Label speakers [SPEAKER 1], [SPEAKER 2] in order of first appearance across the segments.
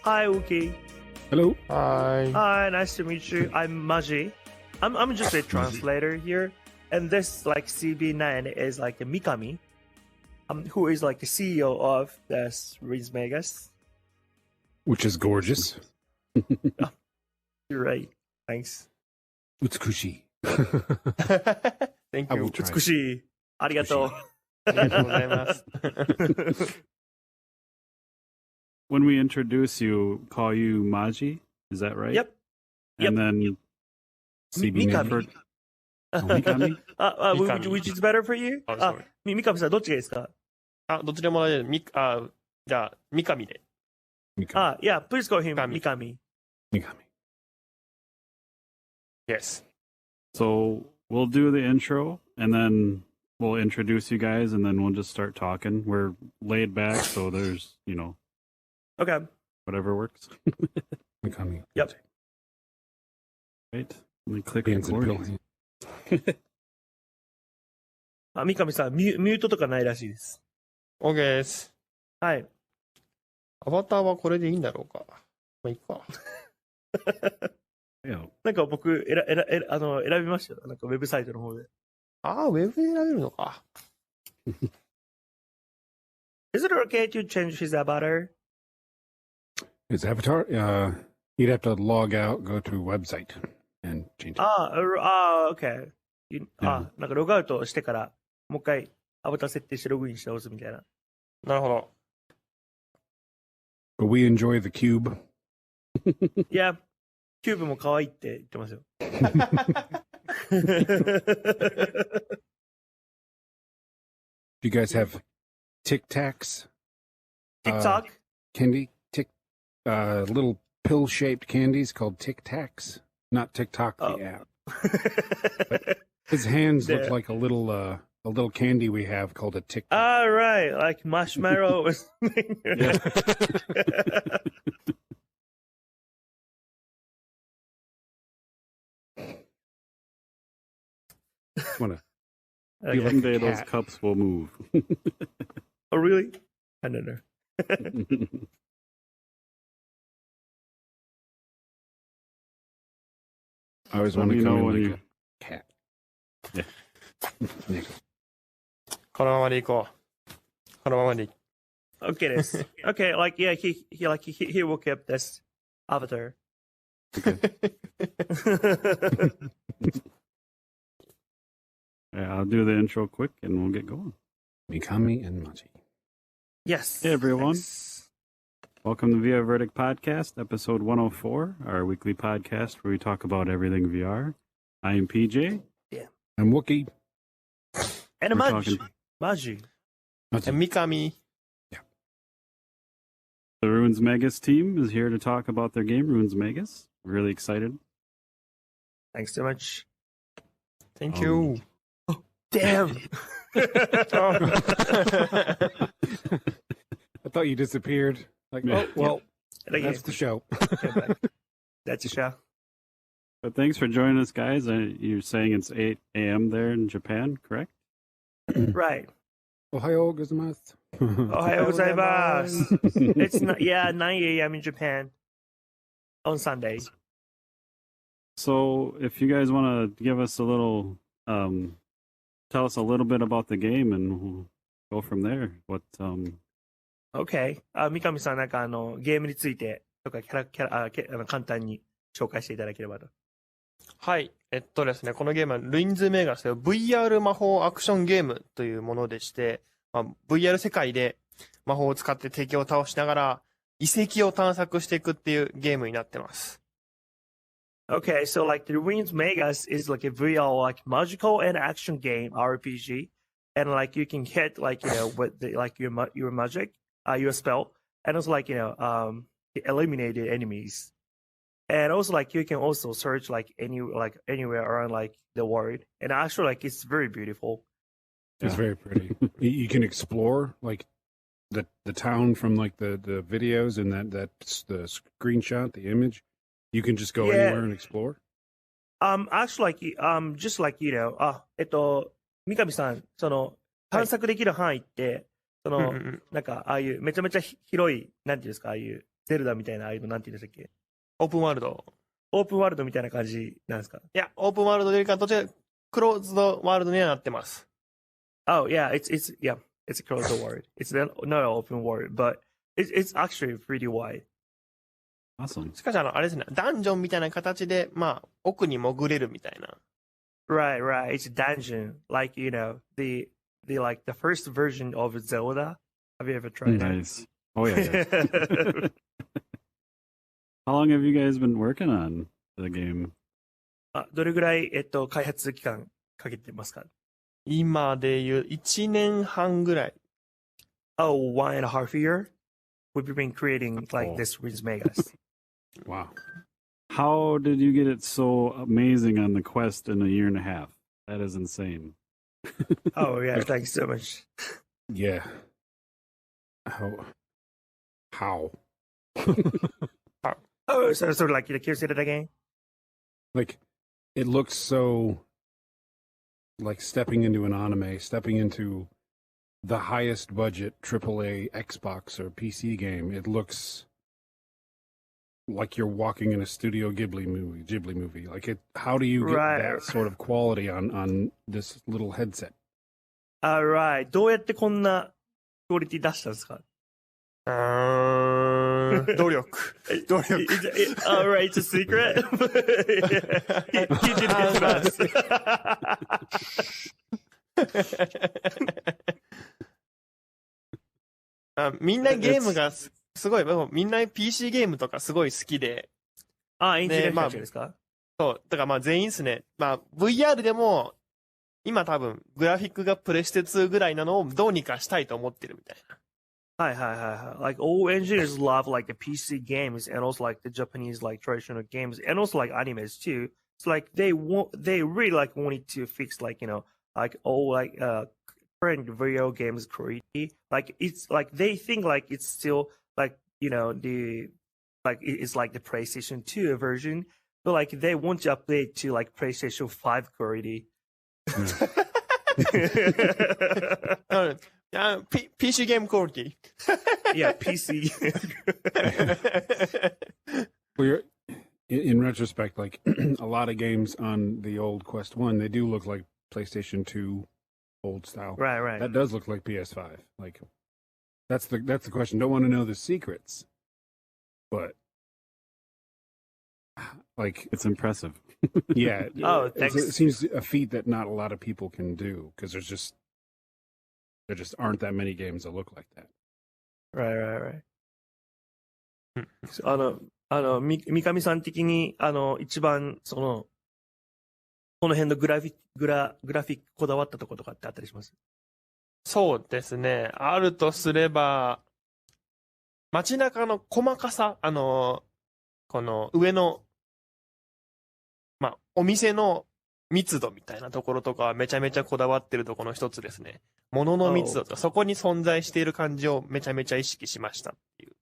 [SPEAKER 1] Hi, Uki.
[SPEAKER 2] Hello.
[SPEAKER 3] Hi.
[SPEAKER 1] Hi, nice to meet you. I'm Maji. I'm just a translator here, and this like CB9 is like a Mikami, who is like the CEO of this Ruins Magus.
[SPEAKER 2] Which is gorgeous.
[SPEAKER 1] You're right. Thanks.
[SPEAKER 2] Utsukushi.
[SPEAKER 3] Thank
[SPEAKER 2] I
[SPEAKER 3] you.
[SPEAKER 2] will try.
[SPEAKER 1] 美しい。ありがとう。
[SPEAKER 3] ありがとうございます。
[SPEAKER 4] When we introduce you, call you Maji, is that right?
[SPEAKER 1] Yep.
[SPEAKER 4] And then
[SPEAKER 2] CB
[SPEAKER 1] Mikami.
[SPEAKER 4] Mikami?
[SPEAKER 1] Which is better for you?
[SPEAKER 3] あ、sorry.
[SPEAKER 1] 三上さんどっちがいいですか？
[SPEAKER 3] どっちでも大丈夫。じゃあ、三上で。
[SPEAKER 1] Yeah, please call him
[SPEAKER 3] Mikami.
[SPEAKER 1] Mikami.
[SPEAKER 3] Yes.
[SPEAKER 4] So we'll do the intro and then we'll introduce you guys and then we'll just start talking. We're laid back, so there's,
[SPEAKER 1] Okay.
[SPEAKER 4] whatever works.
[SPEAKER 2] Mikami.
[SPEAKER 1] Yep.
[SPEAKER 4] Right? Let me click
[SPEAKER 2] Hands and
[SPEAKER 4] record.
[SPEAKER 2] pills.
[SPEAKER 1] 三上さんミュートとかないらしいです。
[SPEAKER 3] OK です。
[SPEAKER 1] はい。
[SPEAKER 3] アバターはこれでいいんだろうか。まあ、いいか。
[SPEAKER 4] Yeah.
[SPEAKER 1] なんか僕選びましたよ。なんかウェブサイトの方で。
[SPEAKER 3] ああ、ウェブで選べるのか。
[SPEAKER 1] Is it okay to change his avatar?
[SPEAKER 2] His avatar? You'd have to log out, go to a website, and change it.
[SPEAKER 1] Okay. なんかログアウトしてから、もう一回アバター設定してログインして押すみたいな。
[SPEAKER 3] なるほど。
[SPEAKER 2] But we enjoy the cube.
[SPEAKER 1] いや、キューブも可愛いって言ってますよ。
[SPEAKER 2] Do you guys have Tic Tacs?
[SPEAKER 1] TikTok?
[SPEAKER 2] Candy? Little pill-shaped candies called Tic Tacs. Not TikTok, the app. His hands look
[SPEAKER 1] Yeah.
[SPEAKER 2] like a little candy we have called a Tic Tac.
[SPEAKER 1] All right, like marshmallow or something.
[SPEAKER 2] Wanna
[SPEAKER 1] Okay.
[SPEAKER 4] One day those
[SPEAKER 2] cat.
[SPEAKER 4] cups will move.
[SPEAKER 1] Oh, really? I don't know.
[SPEAKER 2] I always
[SPEAKER 4] Let
[SPEAKER 2] want to
[SPEAKER 4] me
[SPEAKER 2] come
[SPEAKER 4] know
[SPEAKER 2] in
[SPEAKER 4] when
[SPEAKER 2] like
[SPEAKER 4] you-
[SPEAKER 2] a cat.
[SPEAKER 4] Yeah.
[SPEAKER 2] Nick.
[SPEAKER 3] このままでいこう。このままでいい。
[SPEAKER 1] Okay, this. Okay, like yeah, he will keep this avatar.
[SPEAKER 4] Yeah, I'll do the intro quick and we'll get going.
[SPEAKER 2] Mikami and Maji.
[SPEAKER 1] Yes.
[SPEAKER 4] Hey, everyone.
[SPEAKER 1] Thanks.
[SPEAKER 4] Welcome to VR Verdict Podcast, episode 104, our weekly podcast where we talk about everything VR. I am PJ.
[SPEAKER 2] I'm Wookie.
[SPEAKER 1] And
[SPEAKER 4] We're
[SPEAKER 1] Maji.
[SPEAKER 4] talking-
[SPEAKER 1] Maji.
[SPEAKER 2] Maji.
[SPEAKER 3] 三上。
[SPEAKER 4] The Ruins Magus team is here to talk about their game, Ruins Magus. Really excited.
[SPEAKER 1] Thanks so much.
[SPEAKER 3] Thank you.
[SPEAKER 1] Damn.
[SPEAKER 2] I thought you disappeared. Like,
[SPEAKER 4] Yeah.
[SPEAKER 2] oh, well,
[SPEAKER 1] Okay,
[SPEAKER 2] that's the show.
[SPEAKER 1] come back. That's a show.
[SPEAKER 4] But thanks for joining us, guys. You're saying it's 8 a.m. there in Japan, correct?
[SPEAKER 1] Right.
[SPEAKER 2] Ohayou gozaimasu.
[SPEAKER 1] Ohayou gozaimasu. It's 9 a.m. in Japan on Sunday.
[SPEAKER 4] So if you guys want to give us a little, tell us a little bit about the game and we'll go from there. What,
[SPEAKER 1] Okay. 三上さん、なんかゲームについてとか簡単に紹介していただければと。
[SPEAKER 3] はい。ですね、このゲームは、ルインズメガスという VR 魔法アクションゲームというものでして、VR 世界で魔法を使って敵を倒しながら、遺跡を探索していくっていうゲームになってます。
[SPEAKER 1] Okay, so like the Ruins Magus is like a VR like magical and action game RPG, and like you can hit like with the, like your magic, your spell, and also like eliminate the enemies, and also like you can also search like anywhere around like the world, and actually like it's very beautiful.
[SPEAKER 2] It's very pretty. You can explore like the town from like the videos and that's the screenshot, the image, you can just go
[SPEAKER 1] Yeah.
[SPEAKER 2] anywhere and explore.
[SPEAKER 1] Actually, just like,三上さん、探索できる範囲って、なんか、ああいう、めちゃめちゃ広い、なんていうんですか、ああいう、ゼルダみたいな、ああいうの、なんていうんでしたっけ？
[SPEAKER 3] オープンワールド。
[SPEAKER 1] オープンワールドみたいな感じなんですか？
[SPEAKER 3] いや、オープンワールドよりか、どちらかクローズドワールドにはなってます。
[SPEAKER 1] Oh, yeah, it's a closed world. It's not an open world, but it's actually pretty wide.
[SPEAKER 4] Awesome.
[SPEAKER 3] しかし、あれですね、ダンジョンみたいな形で、まあ、奥に潜れるみたいな。
[SPEAKER 1] Right. It's a dungeon, like, the first version of Zelda. Have you ever tried that?
[SPEAKER 4] Nice. Oh, yeah. How long have you guys been working on the game?
[SPEAKER 1] どれぐらい、開発期間かけてますか？
[SPEAKER 3] 今でいう1年半ぐらい。
[SPEAKER 1] Oh, 1.5 year? We've been creating like this Ruins Magus.
[SPEAKER 2] Wow.
[SPEAKER 4] How did you get it so amazing on the quest in a year and a half? That is insane.
[SPEAKER 1] Oh, yeah, thanks so much.
[SPEAKER 2] Yeah. How?
[SPEAKER 1] Oh, so sort of like, can you say that again?
[SPEAKER 2] Like, it looks so like stepping into an anime, stepping into the highest budget AAA Xbox or PC game. It looks like you're walking in a Studio Ghibli movie. Like it. How do you get that sort of quality on this little headset?
[SPEAKER 1] Alright. どうやってこんなクオリティ出したんですか？
[SPEAKER 3] 努力。
[SPEAKER 1] Alright, it's a secret. He did his best.
[SPEAKER 3] みんなゲームがすごい、みんな PC ゲームとかすごい好きで。
[SPEAKER 1] エンジニアたちですか？
[SPEAKER 3] そう。だからまあ全員ですね。まあ VR でも、今多分グラフィックがプレステ2ぐらいなのをどうにかしたいと思ってるみたいな。
[SPEAKER 1] はい。Like all engineers love like the PC games and also like the Japanese like traditional games and also like animes too. It's like they really like wanted to fix like, like all like current video games quality. Like it's like they think like it's still like, it's like the PlayStation 2 version, but like they want to update to like PlayStation 5 quality.
[SPEAKER 3] PC game quality.
[SPEAKER 1] Yeah, PC.
[SPEAKER 2] Well, in retrospect, like a lot of games on the old Quest 1, they do look like PlayStation 2 old style.
[SPEAKER 1] Right.
[SPEAKER 2] That does look like PS5. Like that's the question. Don't want to know the secrets, but like
[SPEAKER 4] it's impressive.
[SPEAKER 2] Yeah.
[SPEAKER 1] Oh, thanks.
[SPEAKER 2] It seems a feat that not a lot of people can do because there just aren't that many games that look like that.
[SPEAKER 1] Right. 三上さん的に、一番、この辺のグラフィックこだわったところとかってあったりします？
[SPEAKER 3] そうですね。あるとすれば、街中の細かさ、この上の、まあ、お店の密度みたいなところとかはめちゃめちゃこだわってるところの一つですね。物の密度とそこに存在している感じをめちゃめちゃ意識しましたっていう。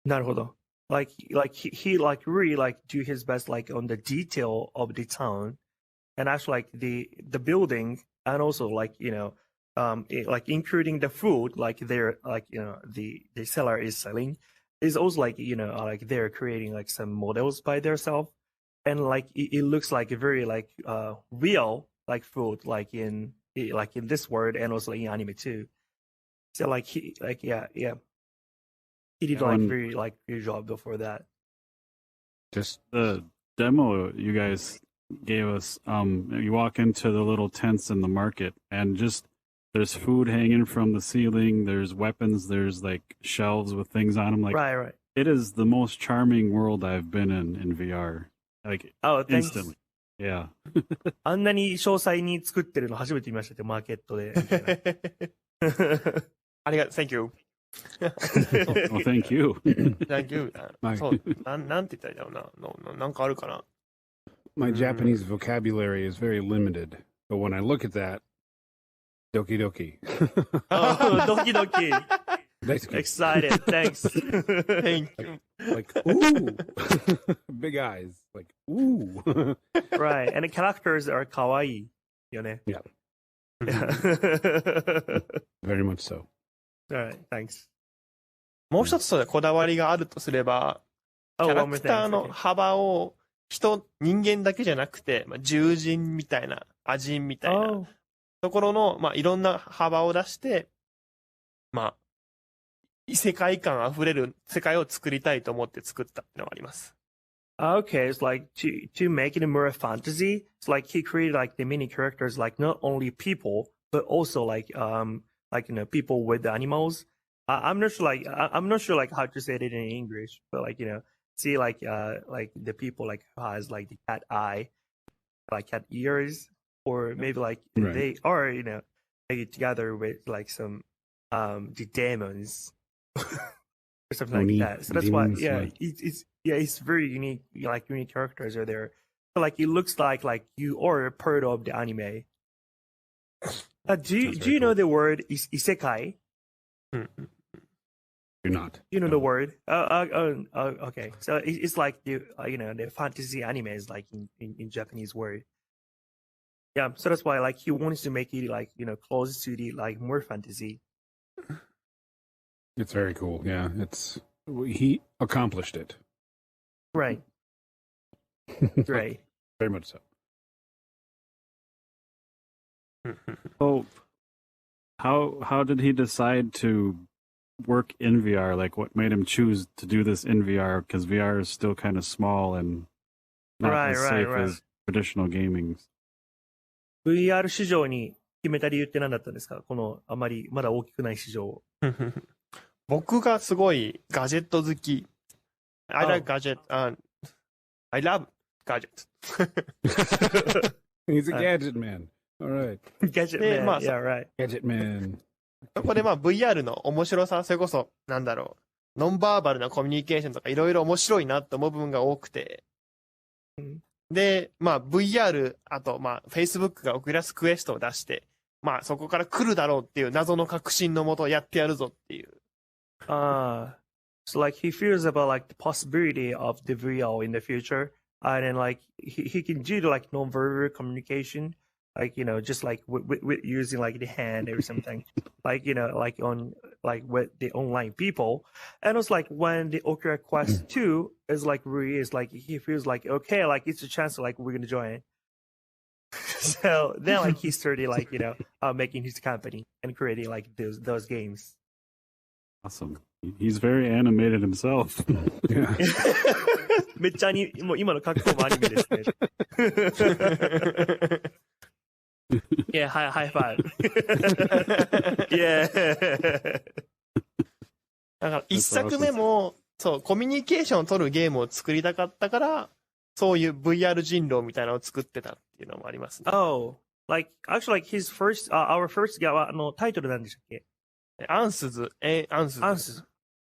[SPEAKER 1] なるほど。Like he like really like do his best like on the detail of the town, and actually like the building, and also like like including the food, like they're like the seller is selling, is also like like they're creating like some models by themselves, and like it looks like a very like real like food like in this world and also in anime too. So like he like yeah. He did like very like good job before that.
[SPEAKER 4] Just the demo you guys gave us. You walk into the little tents in the market, and just there's food hanging from the ceiling. There's weapons. There's like shelves with things on them. Like
[SPEAKER 1] right.
[SPEAKER 4] It is the most charming world I've been in VR. Like instantly. Yeah.
[SPEAKER 1] あんなに詳細に作ってるの初めて見ましたってマーケットで。
[SPEAKER 3] ありがとう。Thank you.
[SPEAKER 4] Well, thank you.
[SPEAKER 3] Thank you. そう、なんて言ったらいいんだろうな。なんかあるかな。
[SPEAKER 2] My Japanese vocabulary is very limited, but when I look at that, doki doki.
[SPEAKER 1] Oh, doki doki.
[SPEAKER 2] Basically.
[SPEAKER 1] Excited. Thanks.
[SPEAKER 3] Thank you.
[SPEAKER 2] Like, ooh. Big eyes. Like, ooh.
[SPEAKER 1] Right. And the characters are kawaii.
[SPEAKER 2] Yeah.
[SPEAKER 1] Yeah.
[SPEAKER 2] Very much so.
[SPEAKER 1] All right. Thanks.
[SPEAKER 3] もう一つこだわりがあるとすれば、キ
[SPEAKER 1] Oh,
[SPEAKER 3] ャラ
[SPEAKER 1] one more
[SPEAKER 3] クター
[SPEAKER 1] thing.
[SPEAKER 3] の幅を人間だけじゃなくて、獣人みたいな、アジンみたいな
[SPEAKER 1] Oh.
[SPEAKER 3] ところの、いろんな幅を出して、世界観あふれる世界を作りたいと思って作ったっていうのがあります。
[SPEAKER 1] Okay, it's like to make it more fantasy. It's like he created like the mini characters, like not only people, but also like people with animals. I'm not sure like how to say it in English, but like see like the people like who has like the cat eye, like cat ears, or maybe like
[SPEAKER 2] Right.
[SPEAKER 1] they are maybe together with like some the demons or something like that. So that's why
[SPEAKER 2] demons,
[SPEAKER 1] it's very unique. Like unique characters are there. So like it looks like you are a part of the anime. Do you know the word isekai?
[SPEAKER 2] You're not.
[SPEAKER 1] You know
[SPEAKER 2] No.
[SPEAKER 1] the word? Okay. So it's like the the fantasy anime is like in Japanese word. Yeah. So that's why like he wants to make it like close to the like more fantasy.
[SPEAKER 2] It's very cool. Yeah. He accomplished it.
[SPEAKER 1] Right. Right.
[SPEAKER 2] Very much so.
[SPEAKER 4] So, how did he decide to work in VR? Like, what made him choose to do this in VR? Because VR is still kind of small and not as safe as traditional gaming.
[SPEAKER 1] VR 市場に決めた理由って何だったんですか？このあまりまだ大きくない市場。
[SPEAKER 3] 僕がすごいガジェット好き。I like gadget. I love gadget.
[SPEAKER 2] He's a gadget man. All right.
[SPEAKER 1] Gadget
[SPEAKER 3] で
[SPEAKER 1] man.
[SPEAKER 3] まあ
[SPEAKER 1] Yeah, right.
[SPEAKER 2] Gadget man.
[SPEAKER 3] そこでVR の面白さ、それこそ、なんだろう、ノンバーバルなコミュニケーションとかいろいろ面白いなって思う部分が多くて。で、VR、あと、Facebook がオキュラスクエストを出して、そこから来るだろうっていう謎の確信のもとやってやるぞっていう。
[SPEAKER 1] So like he fears about like the possibility of the VR in the future, and then like he can do the like non-verbal communication, like just like with using like the hand or something, like like on like with the online people. And it's like when the Oculus Quest 2 is like really is like he feels like okay, like it's a chance like we're gonna join. So then like he started like making his company and creating like those games.
[SPEAKER 4] Awesome. He's very animated himself.
[SPEAKER 2] Yeah.
[SPEAKER 1] めっちゃもう今の格好もアニメですね。Yeah, high five. Yeah.
[SPEAKER 3] だから一作目も、そう、コミュニケーションを取るゲームを作りたかったから、そういう VR 人狼みたいなのを作ってたっていうのもありますね。
[SPEAKER 1] Oh, like actually like his first, our first game タイトルなんでしたっけ？
[SPEAKER 3] アンスズ。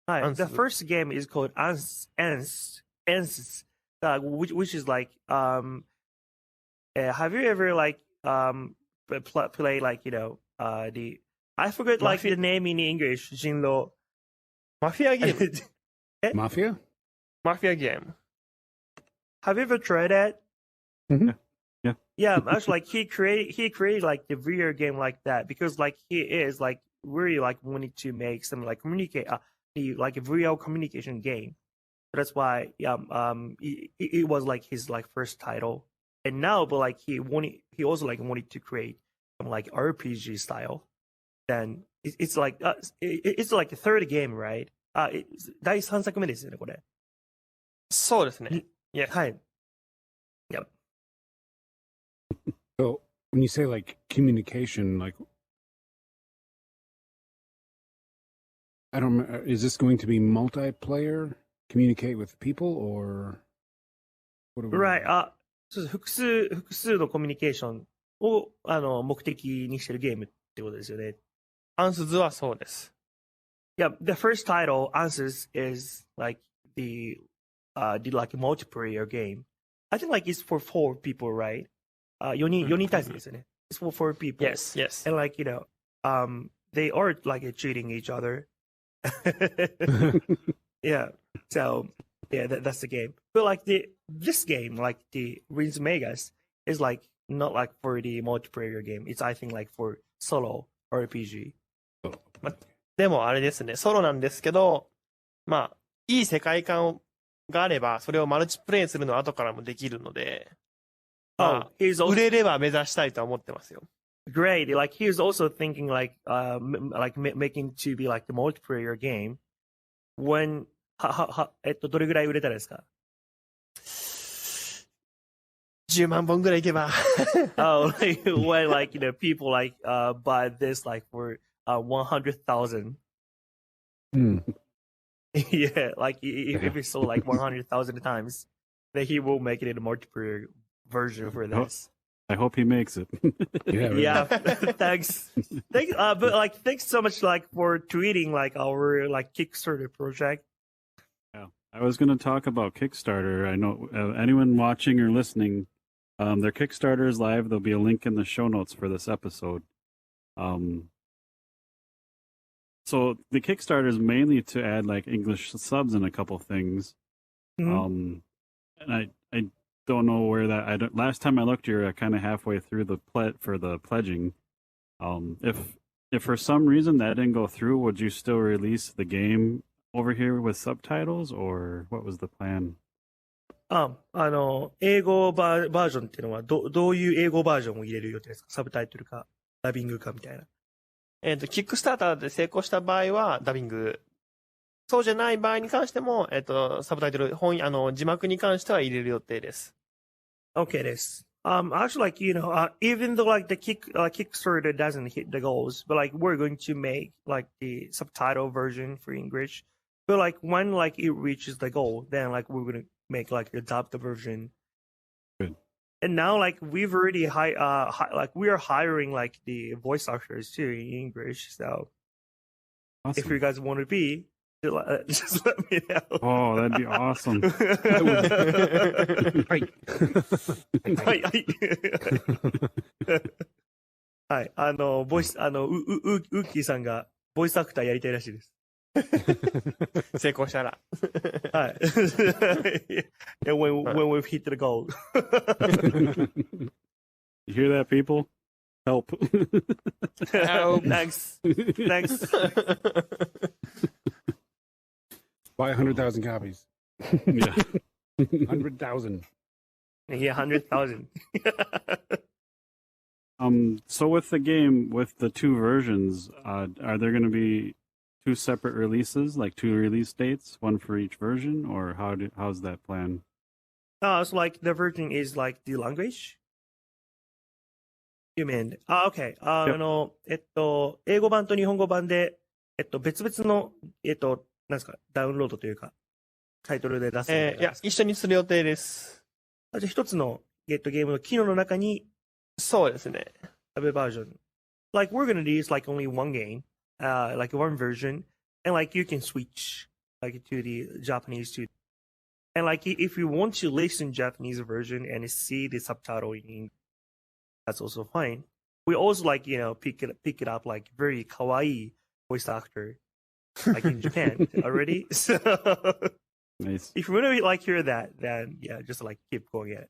[SPEAKER 1] Hi. The first game is called Ans, which is like have you ever like play like the I forgot like the name in English, Jinlo.
[SPEAKER 3] マフィアゲーム。
[SPEAKER 2] Mafia?
[SPEAKER 3] マフィアゲーム。
[SPEAKER 1] Have you ever tried that?
[SPEAKER 2] Mhm.
[SPEAKER 1] Yeah, actually like he created like the VR game like that because like he is like really like wanted to make some like communicate like a real communication game. So that's why it was like his like first title. And now but like he also like wanted to create some like RPG style. Then it's like it's like the third game, right? 第3作目ですよねこれ。
[SPEAKER 3] そうですね。Yes.
[SPEAKER 1] はい。Yep.
[SPEAKER 2] So when you say like communication, like I don't remember, is this going to be multiplayer? Communicate with people or what do we
[SPEAKER 1] Right. そうです複数のコミュニケーションを目的にしてるゲームってことですよね。
[SPEAKER 3] アンスズはそうです。
[SPEAKER 1] Yeah, the first title, Answers, is like the like multiplayer game. I think like it's for 4 people, right? 4人対戦ですよね。It's for 4 people.
[SPEAKER 3] Yes.
[SPEAKER 1] And like they are like cheating each other. Yeah. So yeah, that's the game. But like this game, like the Ruins Magus, is like not like for the multiplayer game. It's I think like for solo RPG.
[SPEAKER 3] でもあれですね、ソロなんですけど、まあ、いい世界観があれば、それをマルチプレイするのは後からもできるので、ま
[SPEAKER 1] Oh, he's
[SPEAKER 3] あ、売
[SPEAKER 1] also
[SPEAKER 3] れれば目指したいとは思ってますよ。
[SPEAKER 1] great. Like he's also thinking like making to be like the multiplayer game. When どれぐらい売れたですか？
[SPEAKER 3] 10万本ぐらいいけば。
[SPEAKER 1] Oh, like, when like people like buy this like for 100,000. Yeah, like if he sold like 100,000 times, then he will make it in a multiplayer version for this.
[SPEAKER 4] I hope he makes it.
[SPEAKER 2] Yeah, really.
[SPEAKER 1] Yeah, thanks. But like, thanks so much like for tweeting like our like Kickstarter project.
[SPEAKER 4] Yeah. I was going to talk about Kickstarter. I know anyone watching or listening, their Kickstarter is live. There'll be a link in the show notes for this episode. So the Kickstarter is mainly to add like English subs and a couple things.
[SPEAKER 1] Mhm.
[SPEAKER 4] And I don't know where that. Last time I looked, you're kind of halfway through the pledging. If for some reason that didn't go through, would you still release the game over here with subtitles, or what was the plan?
[SPEAKER 1] 英語バージョンっていうのはどういう英語バージョンを入れる予定ですか？サブタイトルかダビングかみたいな。
[SPEAKER 3] キックスターターで成功した場合はダビング。そうじゃない場合に関しても、サブタイトル、字幕に関しては入れる予定です。
[SPEAKER 1] Okay, this. Actually, like even though like the Kickstarter doesn't hit the goals, but like we're going to make like the subtitle version for English. But like when like it reaches the goal, then like we're gonna make like adopt the version.
[SPEAKER 4] Good.
[SPEAKER 1] And now like we've already like we are hiring like the voice actors too in English. So
[SPEAKER 4] Awesome.
[SPEAKER 1] if you guys want to be, just let me know.
[SPEAKER 4] Oh, that'd be awesome.
[SPEAKER 2] はい。
[SPEAKER 1] はいはい。はい。ボイス、ウッキーさんがボイスアクターやりたいらしいです。
[SPEAKER 3] 成功したら。
[SPEAKER 1] はい。And when we've hit the goal.
[SPEAKER 4] You hear that, people? Help.
[SPEAKER 1] Thanks. Thanks.
[SPEAKER 2] Buy 100,000 copies.
[SPEAKER 4] Yeah.
[SPEAKER 2] 100,000.
[SPEAKER 1] Yeah, 100,000.
[SPEAKER 4] So with the game, with the two versions, are there going to be two separate releases, like two release dates, one for each version, or how's that plan?
[SPEAKER 1] So like the version is like the language? You mean? Okay. 英語版と日本語版で、別々の、なんですか、ダウンロードというか、タイトルで出す。
[SPEAKER 3] いや、一緒にする予定です。
[SPEAKER 1] じゃあ一つのゲームの機能の中に、
[SPEAKER 3] そうですね。
[SPEAKER 1] サブバージョン。Like we're gonna use like only one game, like one version, and like you can switch like to the Japanese too. And like if you want to listen Japanese version and see the subtitle in English, that's also fine. We also like pick it up like very kawaii voice actor, like in Japan already. So
[SPEAKER 4] Nice.
[SPEAKER 1] if you want to like hear that, then yeah, just like keep going at it.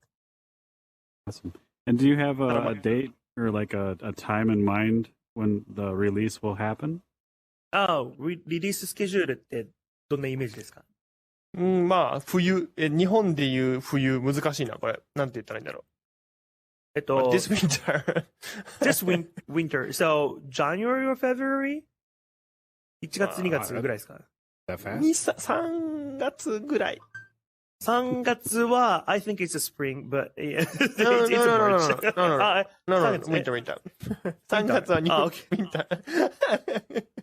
[SPEAKER 4] Awesome. And do you have a date or like a time in mind when the release will happen?
[SPEAKER 1] リリーススケジュールってどんなイメージですか？
[SPEAKER 3] まあ、冬、日本でいう冬、難しいな、これ。なんて言ったらいいんだろう。This winter.
[SPEAKER 1] This winter. So, January or February? 1月2月ぐらいですか？
[SPEAKER 2] That fast?
[SPEAKER 3] 3月ぐらい。
[SPEAKER 1] 3月は、I think it's a spring, but yeah,
[SPEAKER 3] No,
[SPEAKER 1] it's a March.
[SPEAKER 3] No, winter. 3月は日本、winter.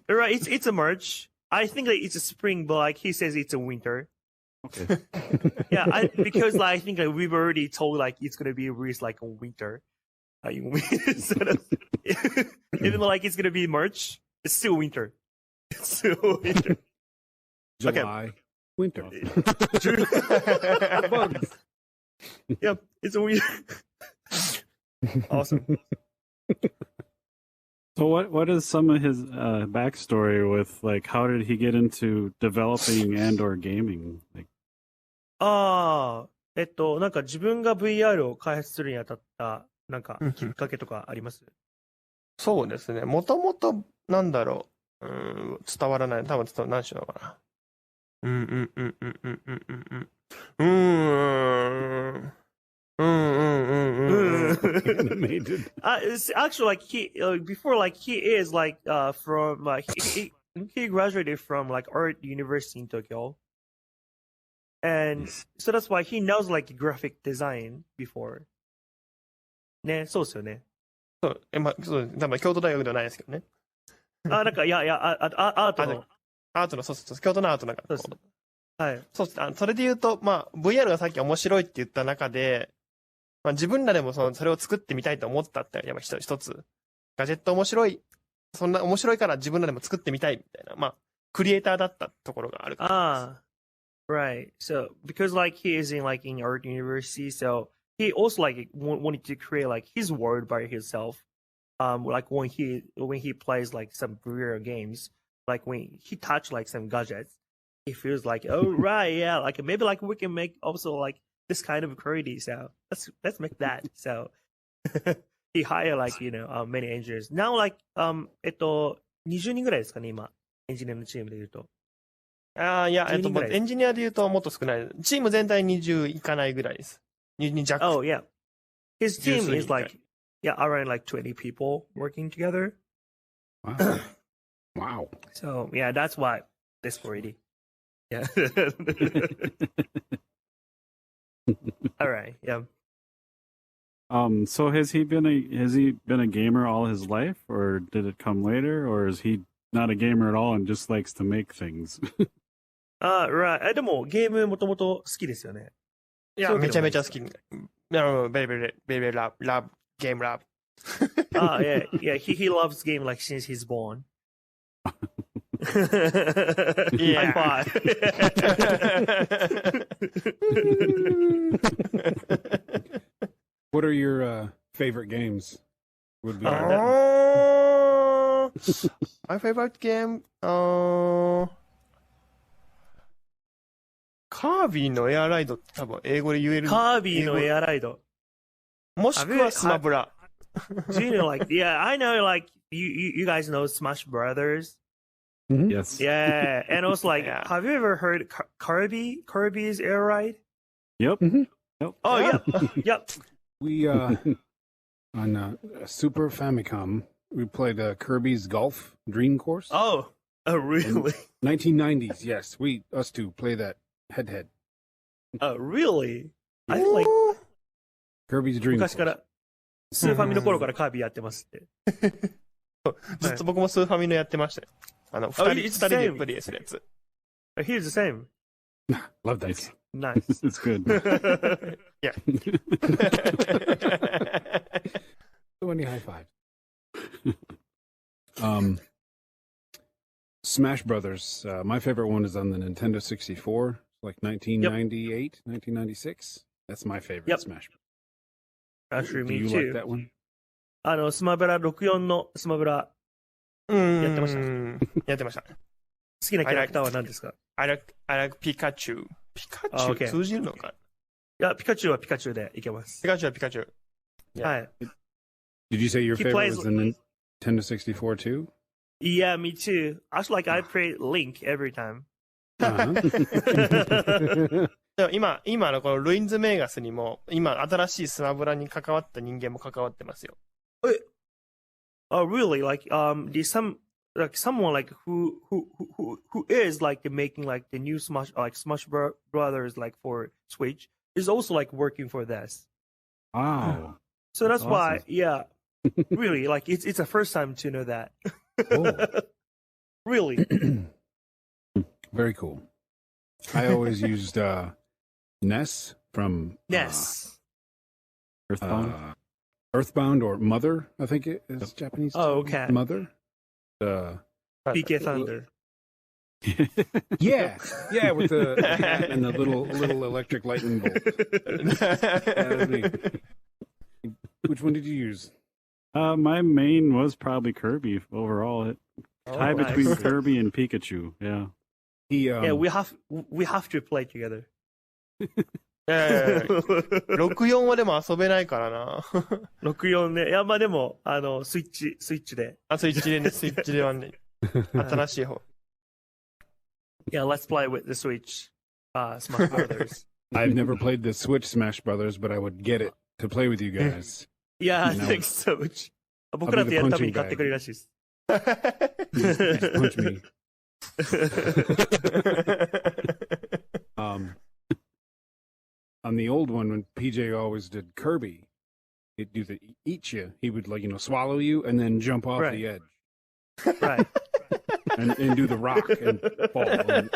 [SPEAKER 1] Right, it's a March. I think like it's a spring, but like he says it's a winter.
[SPEAKER 4] Okay.
[SPEAKER 1] Yeah, because like, I think like, we've already told like it's gonna be released like in winter. Instead of, even though like it's gonna be March, it's still winter. It's still winter.
[SPEAKER 2] July. Winter.
[SPEAKER 1] Bugs. Yep, it's a winter. Awesome.
[SPEAKER 4] So what is some of his backstory with like how did he get into developing and or gaming? Like
[SPEAKER 1] なんか自分が VR を開発するにあたった、なんかきっかけとかあります？
[SPEAKER 3] そうですね。もともと、なんだろう。伝わらない。多分何しようかな。
[SPEAKER 1] It's actually like he before like he is like from like he graduated from like art university in Tokyo, and so that's why he knows like graphic design before. ね、そうですよね。
[SPEAKER 3] そう、そう、多分京都大学ではないですけどね。
[SPEAKER 1] なんかいやアートの
[SPEAKER 3] そうそう、京都のアートなんか。
[SPEAKER 1] そうです。はい。
[SPEAKER 3] そうそれで言うと、まあ VR がさっき面白いって言った中で、まあ、自分らでもそれを作ってみたいと思ったってやっぱ一つ。ガジェット面白い。そんな面白いから自分らでも作ってみたいみたいな。まあ、クリエイターだったところがあるから。
[SPEAKER 1] Right. So because like he is in like in art university, so he also like wanted to create like his world by himself. Like when he plays like some VR games, like when he touch like some gadgets, he feels like, oh right, yeah, like maybe like we can make also like this kind of quality. So let's make that. So he hired like many engineers. Now like 20人ぐらいですかね今エンジニアのチームで言うと。
[SPEAKER 3] いやエンジニアで言うともっと少ない。チーム全体20いかないぐらいです。20弱。
[SPEAKER 1] Oh yeah, his team is like around like 20 people working together.
[SPEAKER 2] Wow. Wow.
[SPEAKER 1] So yeah, that's why this quality. Yeah. All right. Yeah.
[SPEAKER 4] So has he been a gamer all his life, or did it come later, or is he not a gamer at all and just likes to make things?
[SPEAKER 1] Right. でもゲームもともと好きですよね。
[SPEAKER 3] いやめちゃめちゃ好き。ベリラブゲームラブ。
[SPEAKER 1] Yeah. He loves game like since he's born.
[SPEAKER 3] Yeah.
[SPEAKER 1] High five.
[SPEAKER 2] What are your favorite games? Would be
[SPEAKER 3] my favorite game? カービィのエアライドって多分英語で言える。
[SPEAKER 1] カービィのエアライド。
[SPEAKER 3] もしくはスマブラ。
[SPEAKER 1] Do you know like yeah, I know like you guys know Smash Brothers.
[SPEAKER 2] Mm-hmm.
[SPEAKER 4] Yes.
[SPEAKER 1] Yeah, and also like have you ever heard Kirby's Air Ride?
[SPEAKER 4] Yep.
[SPEAKER 2] Mm-hmm.
[SPEAKER 4] Yep.
[SPEAKER 1] Oh yeah. Yep.
[SPEAKER 2] We on Super Famicom we played Kirby's Golf Dream Course.
[SPEAKER 1] Oh, really?
[SPEAKER 2] 1990s. Yes, us two play that head to head.
[SPEAKER 1] Oh, really? I think like
[SPEAKER 2] Kirby's Dream
[SPEAKER 1] 昔
[SPEAKER 2] Course.
[SPEAKER 1] からスーファミの頃からカービィやってますって。
[SPEAKER 3] ずっと僕もスーファミのやってましたよ。二人でプレイするやつ。
[SPEAKER 1] He's the same.
[SPEAKER 2] Love that game.
[SPEAKER 1] Nice.
[SPEAKER 4] It's good.
[SPEAKER 3] Yeah.
[SPEAKER 2] So many high fives. Smash Brothers. My favorite one is on the Nintendo 64. Like 1998, 1996. That's my favorite Smash.
[SPEAKER 1] Actually,
[SPEAKER 2] Do
[SPEAKER 1] me
[SPEAKER 2] you
[SPEAKER 1] too.
[SPEAKER 2] like that one?
[SPEAKER 1] スマブラ64のスマブラやってました。
[SPEAKER 3] やってました。
[SPEAKER 1] 好きなキャラクターは何ですか？
[SPEAKER 3] I like ピカチュウ。ピカチュウ、
[SPEAKER 1] Okay.
[SPEAKER 3] 通じるのか？
[SPEAKER 1] いや、ピカチュウはピカチュウでいけます。
[SPEAKER 3] ピカチュウはピカチュウ。
[SPEAKER 1] はい。
[SPEAKER 2] Did you say your
[SPEAKER 1] He
[SPEAKER 2] favorite
[SPEAKER 1] plays-
[SPEAKER 2] was the Nintendo 64 too?
[SPEAKER 1] Yeah, me too. Actually, like I play Link every time.
[SPEAKER 2] Uh-huh.
[SPEAKER 3] でも今のこのルインズメガスにも、今新しいスマブラに関わった人間も関わってますよ。
[SPEAKER 1] Oh, really? Like, someone like who is like making like the new Smash Brothers like for Switch is also like working for this.
[SPEAKER 4] Wow.
[SPEAKER 1] So that's
[SPEAKER 4] That's
[SPEAKER 1] why,
[SPEAKER 4] awesome.
[SPEAKER 1] yeah, really, like it's the first time to know that.
[SPEAKER 2] Oh.
[SPEAKER 1] Really?
[SPEAKER 2] Very cool. I always used Ness from
[SPEAKER 1] Yes.
[SPEAKER 4] Earthbound.
[SPEAKER 2] Earthbound or Mother, I think it is Japanese.
[SPEAKER 1] Oh, okay.
[SPEAKER 2] Mother.
[SPEAKER 1] PK Thunder.
[SPEAKER 2] Yeah, with the hat and the little electric lightning bolt. Which one did you use?
[SPEAKER 4] My main was probably Kirby overall. It tie between
[SPEAKER 1] nice.
[SPEAKER 4] Kirby and Pikachu. Yeah.
[SPEAKER 1] Yeah, we have to play together.
[SPEAKER 3] 64はでも遊べないからな。
[SPEAKER 1] 64ね。いや、まあでも、スイッチで。
[SPEAKER 3] あ、スイッチでね、スイッチではね。新しい方。
[SPEAKER 1] Yeah, let's play with the Switch. Smash Brothers.
[SPEAKER 2] I've never played the Switch Smash Brothers, but I would get it to play with you guys.
[SPEAKER 1] Yeah, I
[SPEAKER 2] No.
[SPEAKER 1] think so. 僕らとやるために買ってくれるらしいです。
[SPEAKER 2] Just punch me. On the old one, when PJ always did Kirby, he'd do the eat you. He would swallow you and then jump off
[SPEAKER 1] Right.
[SPEAKER 2] the edge
[SPEAKER 1] Right.
[SPEAKER 2] and do the rock and fall. And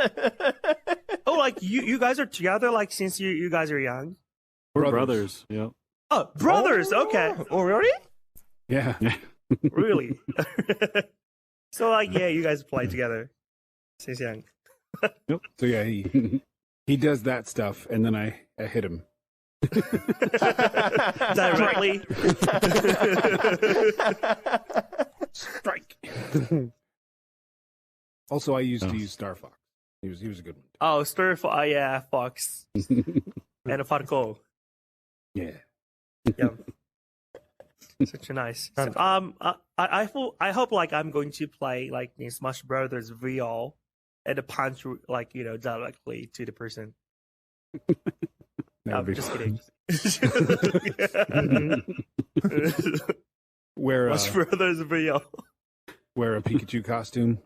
[SPEAKER 1] Oh, like you guys are together like since you guys are young?
[SPEAKER 4] We're
[SPEAKER 2] Brothers.
[SPEAKER 4] brothers. Yeah.
[SPEAKER 1] Oh, brothers. Okay.
[SPEAKER 3] Oh, really?
[SPEAKER 2] yeah.
[SPEAKER 1] Really? So like yeah, you guys play together since young.
[SPEAKER 2] So yeah, he does that stuff, and then I hit him.
[SPEAKER 1] Directly.
[SPEAKER 2] Strike. Also, I used to use Star Fox. He was a good one.
[SPEAKER 1] Oh, yeah, Fox and Falco.
[SPEAKER 2] Yeah.
[SPEAKER 1] Yeah. Such a nice. So, I hope like I'm going to play like in Smash Brothers VR and punch like directly to the person.
[SPEAKER 2] That would
[SPEAKER 1] I'm
[SPEAKER 2] be
[SPEAKER 1] just
[SPEAKER 2] fun.
[SPEAKER 1] kidding.
[SPEAKER 2] Wear
[SPEAKER 1] Smash Brothers VR.
[SPEAKER 2] wear a Pikachu costume.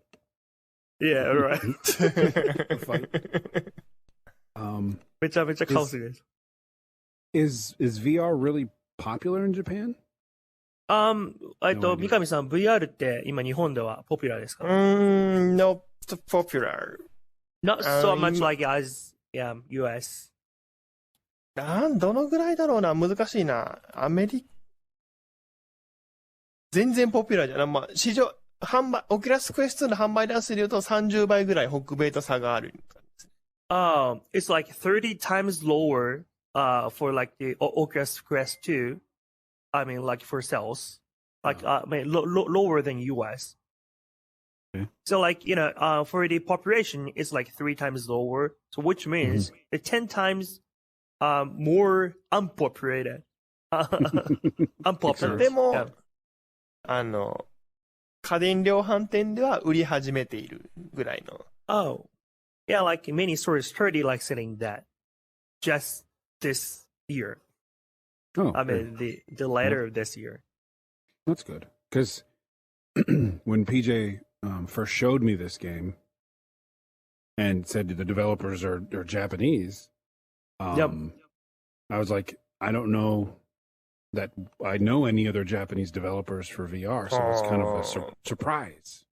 [SPEAKER 1] Yeah, right.
[SPEAKER 2] Fight.
[SPEAKER 1] めちゃめちゃカオスです。
[SPEAKER 2] Is VR really popular in Japan?
[SPEAKER 1] No
[SPEAKER 2] idea.
[SPEAKER 1] 三上さん、VR って今日本ではポピュラーですか？
[SPEAKER 3] not popular.
[SPEAKER 1] Not so much like as US.
[SPEAKER 3] どのぐらいだろうな、難しいな。全然ポピュラーじゃない。まあ、オキュラスクエストの販売台数で言うと30倍ぐらい北米と差がある。
[SPEAKER 1] It's like 30 times lower for like the Oculus Quest 2. I mean, like for sales, like lower than US.
[SPEAKER 4] Okay.
[SPEAKER 1] So like for the population, it's like 3 times lower. So which means it's 10 times more unpopulated. Unpopular.
[SPEAKER 3] でも、
[SPEAKER 1] Yeah.
[SPEAKER 3] 家電量販店では売り始めているぐらいの。
[SPEAKER 1] Oh, yeah, like many stores already like selling that just this year.
[SPEAKER 2] Oh,
[SPEAKER 1] I mean, the later of this year.
[SPEAKER 2] that's good. Because when PJ first showed me this game and said the developers are Japanese,
[SPEAKER 1] Yep.
[SPEAKER 2] I was like, I don't know that I know any other Japanese developers for VR, so it's kind of a surprise.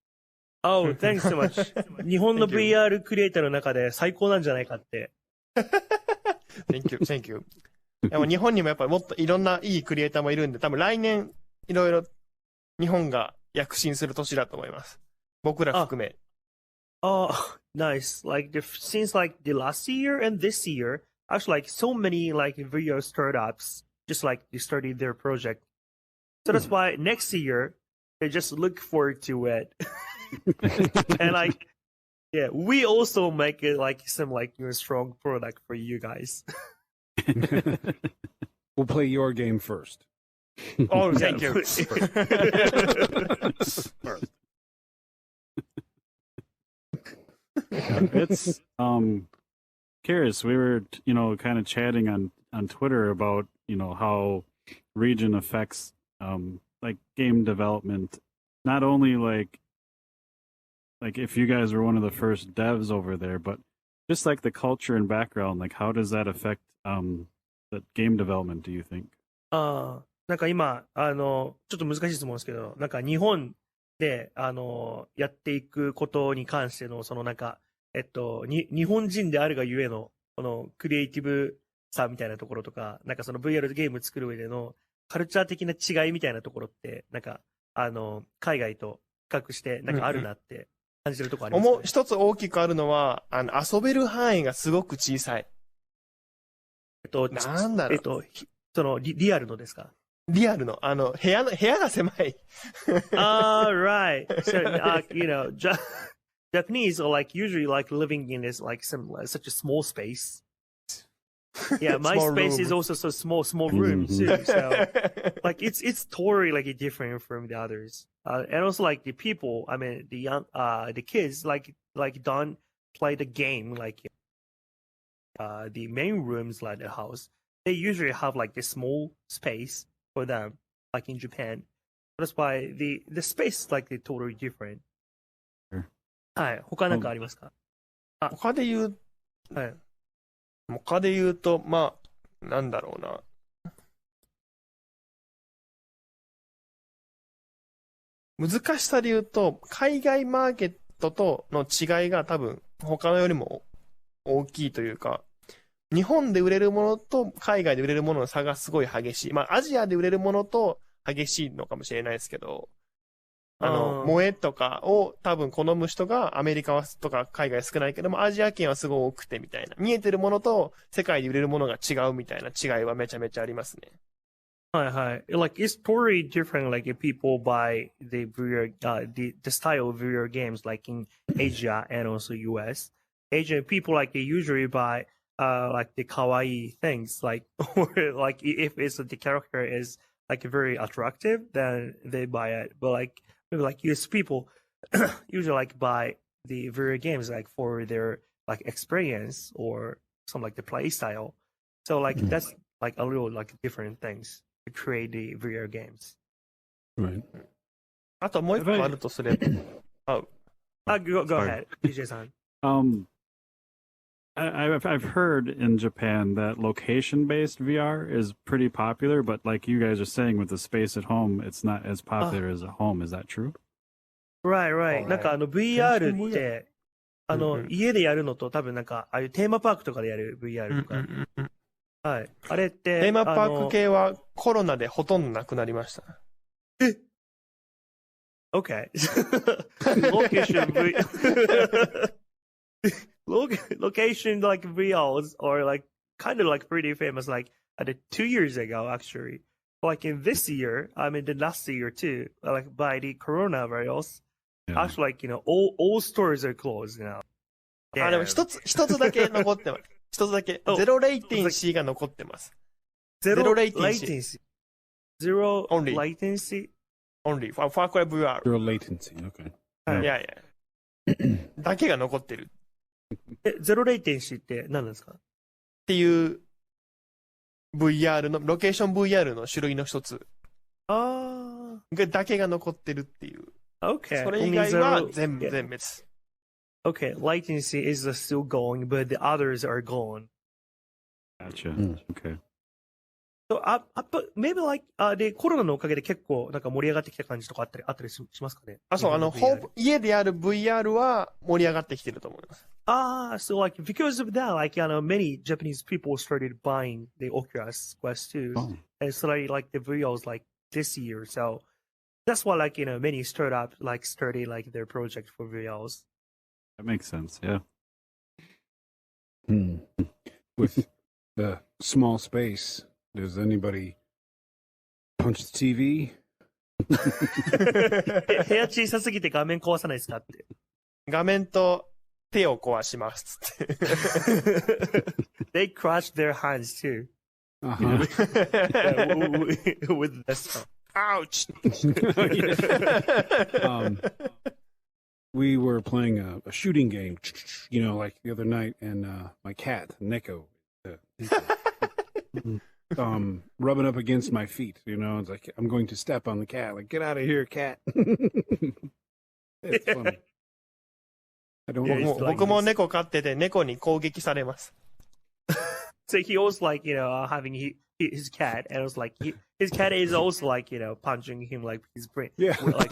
[SPEAKER 1] Oh, thanks so much. 日本の VR クリエイターの中で最高なんじゃないかって。
[SPEAKER 3] Thank you. でも日本にもやっぱりもっといろんないいクリエイターもいるんで、多分来年いろいろ日本が躍進する年だと思います。僕ら含め。
[SPEAKER 1] Oh, nice. Like since like the last year and this year, actually like so many like VR startups just like they started their project. So that's why next year they just look forward to it. And like yeah, we also make it like some like strong product for you guys.
[SPEAKER 2] We'll play your game first.
[SPEAKER 3] Oh, thank you.
[SPEAKER 4] It's curious. We were kind of chatting on Twitter about how region affects like game development. Not only like if you guys were one of the first devs over there, but just like the culture and background. Like how does that affect the game development? Do you think?
[SPEAKER 1] なんか今ちょっと難しい質問ですけど、なんか日本でやっていくことに関してのそのなんか日本人であるがゆえのこのクリエイティブさみたいなところとか、なんかその VR ゲーム作る上でのカルチャー的な違いみたいなところってなんか海外と比較してなんかあるなって感じてるところありますか？
[SPEAKER 3] 一つ大きくあるのは遊べる範囲がすごく小さい。なんだろう。
[SPEAKER 1] そのリアルのですか？
[SPEAKER 3] リアルの、部屋が狭い。
[SPEAKER 1] Right. So, Japanese are like usually like living in this like such a small space. Yeah, my
[SPEAKER 3] Small
[SPEAKER 1] space
[SPEAKER 3] room.
[SPEAKER 1] is also so small room too. So like it's totally like different from the others. And also like the people, I mean the kids like don't play the game like the main rooms like the house. They usually have like this small space for them, like in Japan. That's why the space is like totally different. はい。他なんかありますか？
[SPEAKER 3] 他で言うと、まあ、なんだろうな。難しさで言うと、海外マーケットとの違いが多分他のよりも大きいというか、日本で売れるものと海外で売れるものの差がすごい激しい。まあ、アジアで売れるものと激しいのかもしれないですけど、萌えとかを多分好む人がアメリカとか海外少ないけども、アジア圏はすごい多くてみたいな。見えてるものと世界で売れるものが違うみたいな違いはめちゃめちゃありますね。
[SPEAKER 1] はいはい。Like it's totally different. Like if people buy the the style of video games like in Asia and also US. Asian people like they usually buy like the kawaii things like or like if it's the character is like very attractive then they buy it. But like maybe like US people usually like buy the video games like for their like experience or some like the play style. So like that's like a little like different things to create the video games.
[SPEAKER 2] Right.
[SPEAKER 3] あともう一個あるとすれば、
[SPEAKER 1] go ahead, DJ-san.
[SPEAKER 4] I've heard in Japan that location-based VR is pretty popular, but like you guys are saying with the space at home, it's not as popular as at home. Is that true?
[SPEAKER 1] Right. なんかVR って、家でやるのと多分なんか、ああいうテーマパークとかでやる VR とか。はい。あれって、
[SPEAKER 3] テーマパーク系はコロナでほとんどなくなりました。
[SPEAKER 1] Okay. Location like VRs are like kind of like pretty famous like 2 years ago actually. Like in this year, I mean the last year too, like by the coronavirus, actually like all stores are closed now.
[SPEAKER 3] でも一つだけ残ってます。一つだけ。ゼロレイテンシーが残ってます。ゼロレイテンシー。
[SPEAKER 1] Zero latency?
[SPEAKER 3] Only. ファークライ VR.
[SPEAKER 2] Zero latency. Okay.
[SPEAKER 3] いやいや。だけが残ってる。
[SPEAKER 1] ゼロレイテンシーって何なんですか？
[SPEAKER 3] っていう VR の、ロケーション VR の種類の一つ。だけが残ってるっていう。
[SPEAKER 1] Okay.
[SPEAKER 3] それ以外は全滅。
[SPEAKER 1] Okay, latency is still going, but the others are gone.
[SPEAKER 4] Gotcha. Okay.
[SPEAKER 1] So, but maybe like, で、コロナのおかげで結構なんか盛り上がってきた感じとかあったりしますかね？
[SPEAKER 3] そう、家でやる VR は盛り上がってきてると思います。
[SPEAKER 1] So like, because of that, like, many Japanese people started buying the Oculus Quest 2, and started like the videos like this year. So, that's why like, many startups like started like their project for videos.
[SPEAKER 4] That makes sense, yeah.
[SPEAKER 2] With the small space, does anybody punch the TV?
[SPEAKER 1] 部屋小さすぎて画面壊さないですかって。
[SPEAKER 3] 画面と手を壊しますって。
[SPEAKER 1] They crushed their hands too. With this.
[SPEAKER 3] Ouch!
[SPEAKER 2] We were playing a shooting game, like the other night, and my cat, Neko, rubbing up against my feet, it's like, I'm going to step on the cat, like, get out of here, cat. It's funny. I don't know.
[SPEAKER 3] 僕も猫飼ってて、猫に攻撃されます。
[SPEAKER 1] So he was like, having his cat, and it was like his cat is also like, punching him like his brain.
[SPEAKER 2] Yeah.
[SPEAKER 1] Like,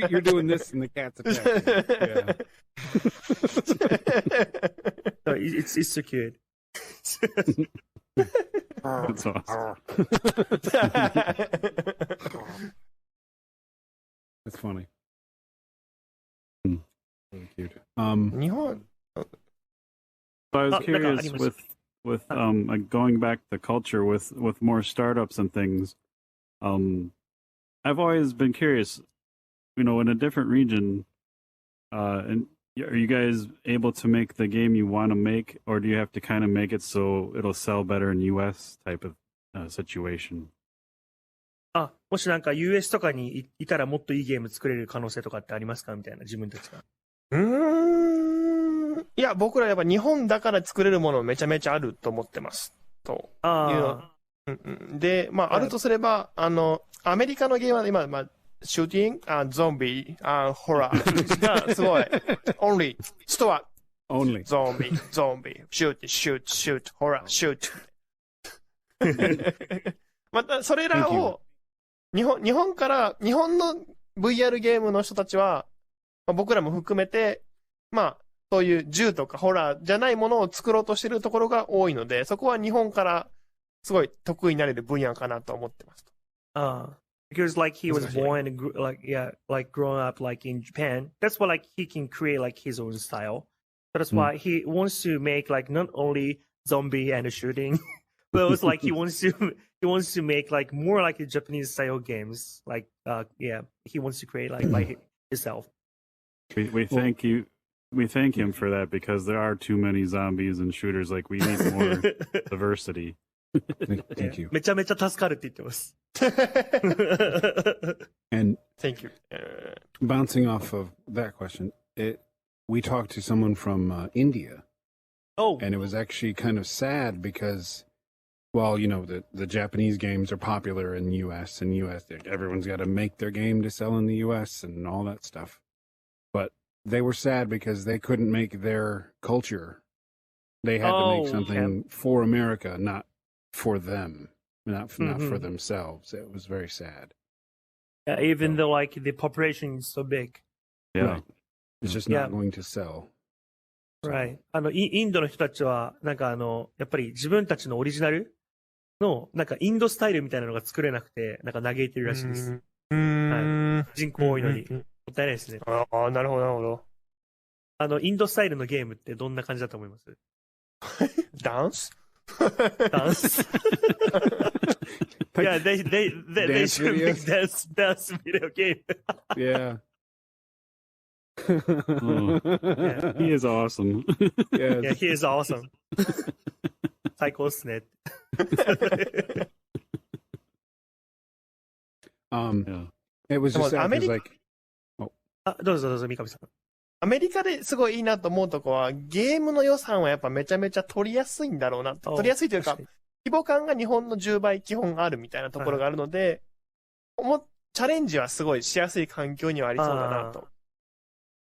[SPEAKER 2] you're doing this and the cat's attacking. Yeah.
[SPEAKER 1] So it's so cute.
[SPEAKER 4] That's awesome.
[SPEAKER 2] That's funny. Really cute.
[SPEAKER 3] 日本
[SPEAKER 4] So I was curious with like going back to culture with more startups and things, I've always been curious, in a different region, and are you guys able to make the game you want to make, or do you have to kind of make it so it'll sell better in US type of situation?
[SPEAKER 1] もしなんか US とかにいたらもっといいゲーム作れる可能性とかってありますかみたいな、自分たちが。
[SPEAKER 3] いや、僕らやっぱ日本だから作れるものめちゃめちゃあると思ってます。というの。で、まあ、あるとすれば、アメリカのゲームは今、まあ、シューティング、ゾンビ、ホラーがすごい、only、ストア、
[SPEAKER 2] Only.
[SPEAKER 3] ゾンビ、シュート、ホラー、シュート。また、それらを、日本の VR ゲームの人たちは、まあ、僕らも含めて、まあ、そういう銃とかホラーじゃないものを作ろうとしているところが多いので、そこは日本からすごい得意になれる分野かなと思ってます。
[SPEAKER 1] Because like he was born and growing up like in Japan, that's why like he can create like his own style. That's why he wants to make like not only zombie and shooting, but it's like he wants to make like more like a Japanese style games. Like he wants to create like by himself.
[SPEAKER 4] We thank you. We thank him for that because there are too many zombies and shooters. Like we need more diversity.
[SPEAKER 2] Thank you.
[SPEAKER 1] めちゃめちゃ助かるって言ってます。
[SPEAKER 2] And
[SPEAKER 3] Thank you.
[SPEAKER 2] bouncing off of that question, we talked to someone from India.
[SPEAKER 1] Oh.
[SPEAKER 2] And it was actually kind of sad because, well, the Japanese games are popular in the U.S. and everyone's got to make their game to sell in the U.S. and all that stuff. But they were sad because they couldn't make their culture. They had to make something for America, not for them, not for themselves. It was very sad.
[SPEAKER 1] Yeah, even though like the population is so big.
[SPEAKER 4] Yeah.
[SPEAKER 2] Right. It's just not going to sell.
[SPEAKER 1] Right. インドの人たちは、なんかやっぱり自分たちのオリジナルの、なんかインドスタイルみたいなのが作れなくて、なんか嘆いてるらしいです。はい、人口多いのに。もったいないですね。
[SPEAKER 3] ああ、なるほど、なるほ
[SPEAKER 1] ど。インドスタイルのゲームってどんな感じだと思います？
[SPEAKER 3] ダンス
[SPEAKER 1] ？Dance? Yeah, they should make dance video game.
[SPEAKER 2] Yeah.
[SPEAKER 4] Yeah. He is awesome.
[SPEAKER 1] Yeah, he is awesome. 最高っすね。
[SPEAKER 2] It was just sad because like
[SPEAKER 1] どうぞどうぞ、三上さん。
[SPEAKER 3] アメリカですごいいいなと思うとこは、ゲームの予算はやっぱめちゃめちゃ取りやすいんだろうな。取りやすいというか、規模感が日本の10倍基本あるみたいなところがあるので、チャレンジはすごいしやすい環境にはありそうだなと。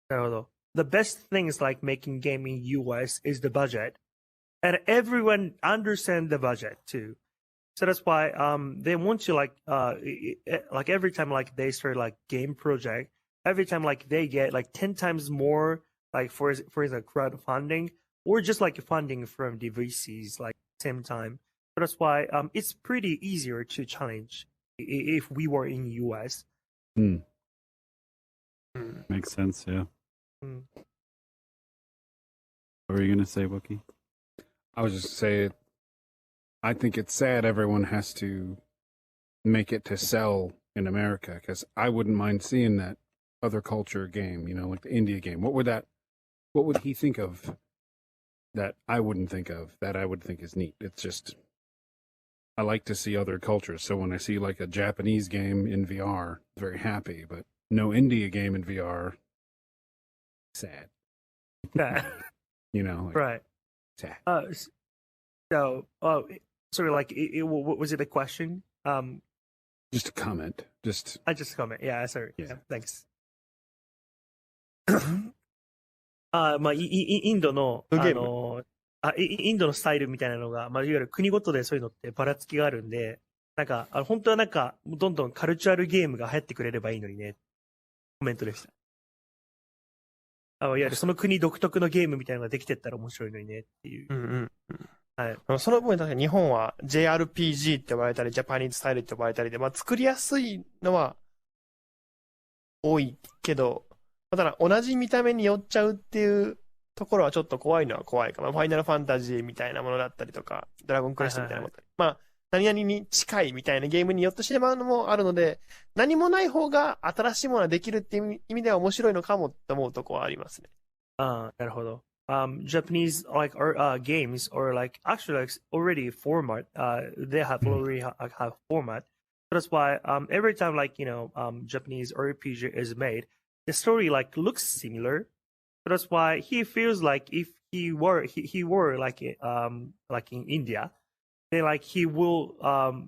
[SPEAKER 1] なるほど。The best things like making game in US is the budget. And everyone understand the budget too. So that's why they want to like every time like they start like game project, every time like they get like 10 times more like for the crowdfunding or just like funding from the VCs like same time. So that's why it's pretty easier to challenge if we were in US.
[SPEAKER 4] Makes sense, yeah. What were you gonna say, Wookie?
[SPEAKER 2] I was just saying, I think it's sad everyone has to make it to sell in America because I wouldn't mind seeing that other culture game, like the India game. What would he think of that I wouldn't think of that I would think is neat? It's just, I like to see other cultures. So when I see like a Japanese game in VR, very happy, but no India game in VR, sad.
[SPEAKER 1] Right.
[SPEAKER 2] Sad.
[SPEAKER 1] Sorry, like, was it a question?
[SPEAKER 2] Just a comment. Just
[SPEAKER 1] a comment. Yeah, sorry. Yeah, thanks. まあ、インドの、インドのスタイルみたいなのが、まあ、いわゆる国ごとでそういうのってばらつきがあるんで、なんか、本当はなんか、どんどんカルチュアルゲームが流行ってくれればいいのにね、コメントでした。いわゆるその国独特のゲームみたいなのができてったら面白いのにねっていう。はい。
[SPEAKER 3] その分、確かに日本は JRPG って呼ばれたり、ジャパニーズスタイルって呼ばれたりで、まあ作りやすいのは多いけど、ただ同じ見た目に寄っちゃうっていうところはちょっと怖いのは怖いか。まあ、ファイナルファンタジーみたいなものだったりとか、ドラゴンクエストみたいなものだったり。まあ、何々に近いみたいなゲームによってしまうのもあるので、何もない方が新しいものができるっていう意味では面白いのかもって思うとこはありますね。
[SPEAKER 1] なるほど。Japanese games or like actually like already format. They have already have format. That's why every time like Japanese RPG is made, the story like looks similar. That's why he feels like if he were like in India, then like he will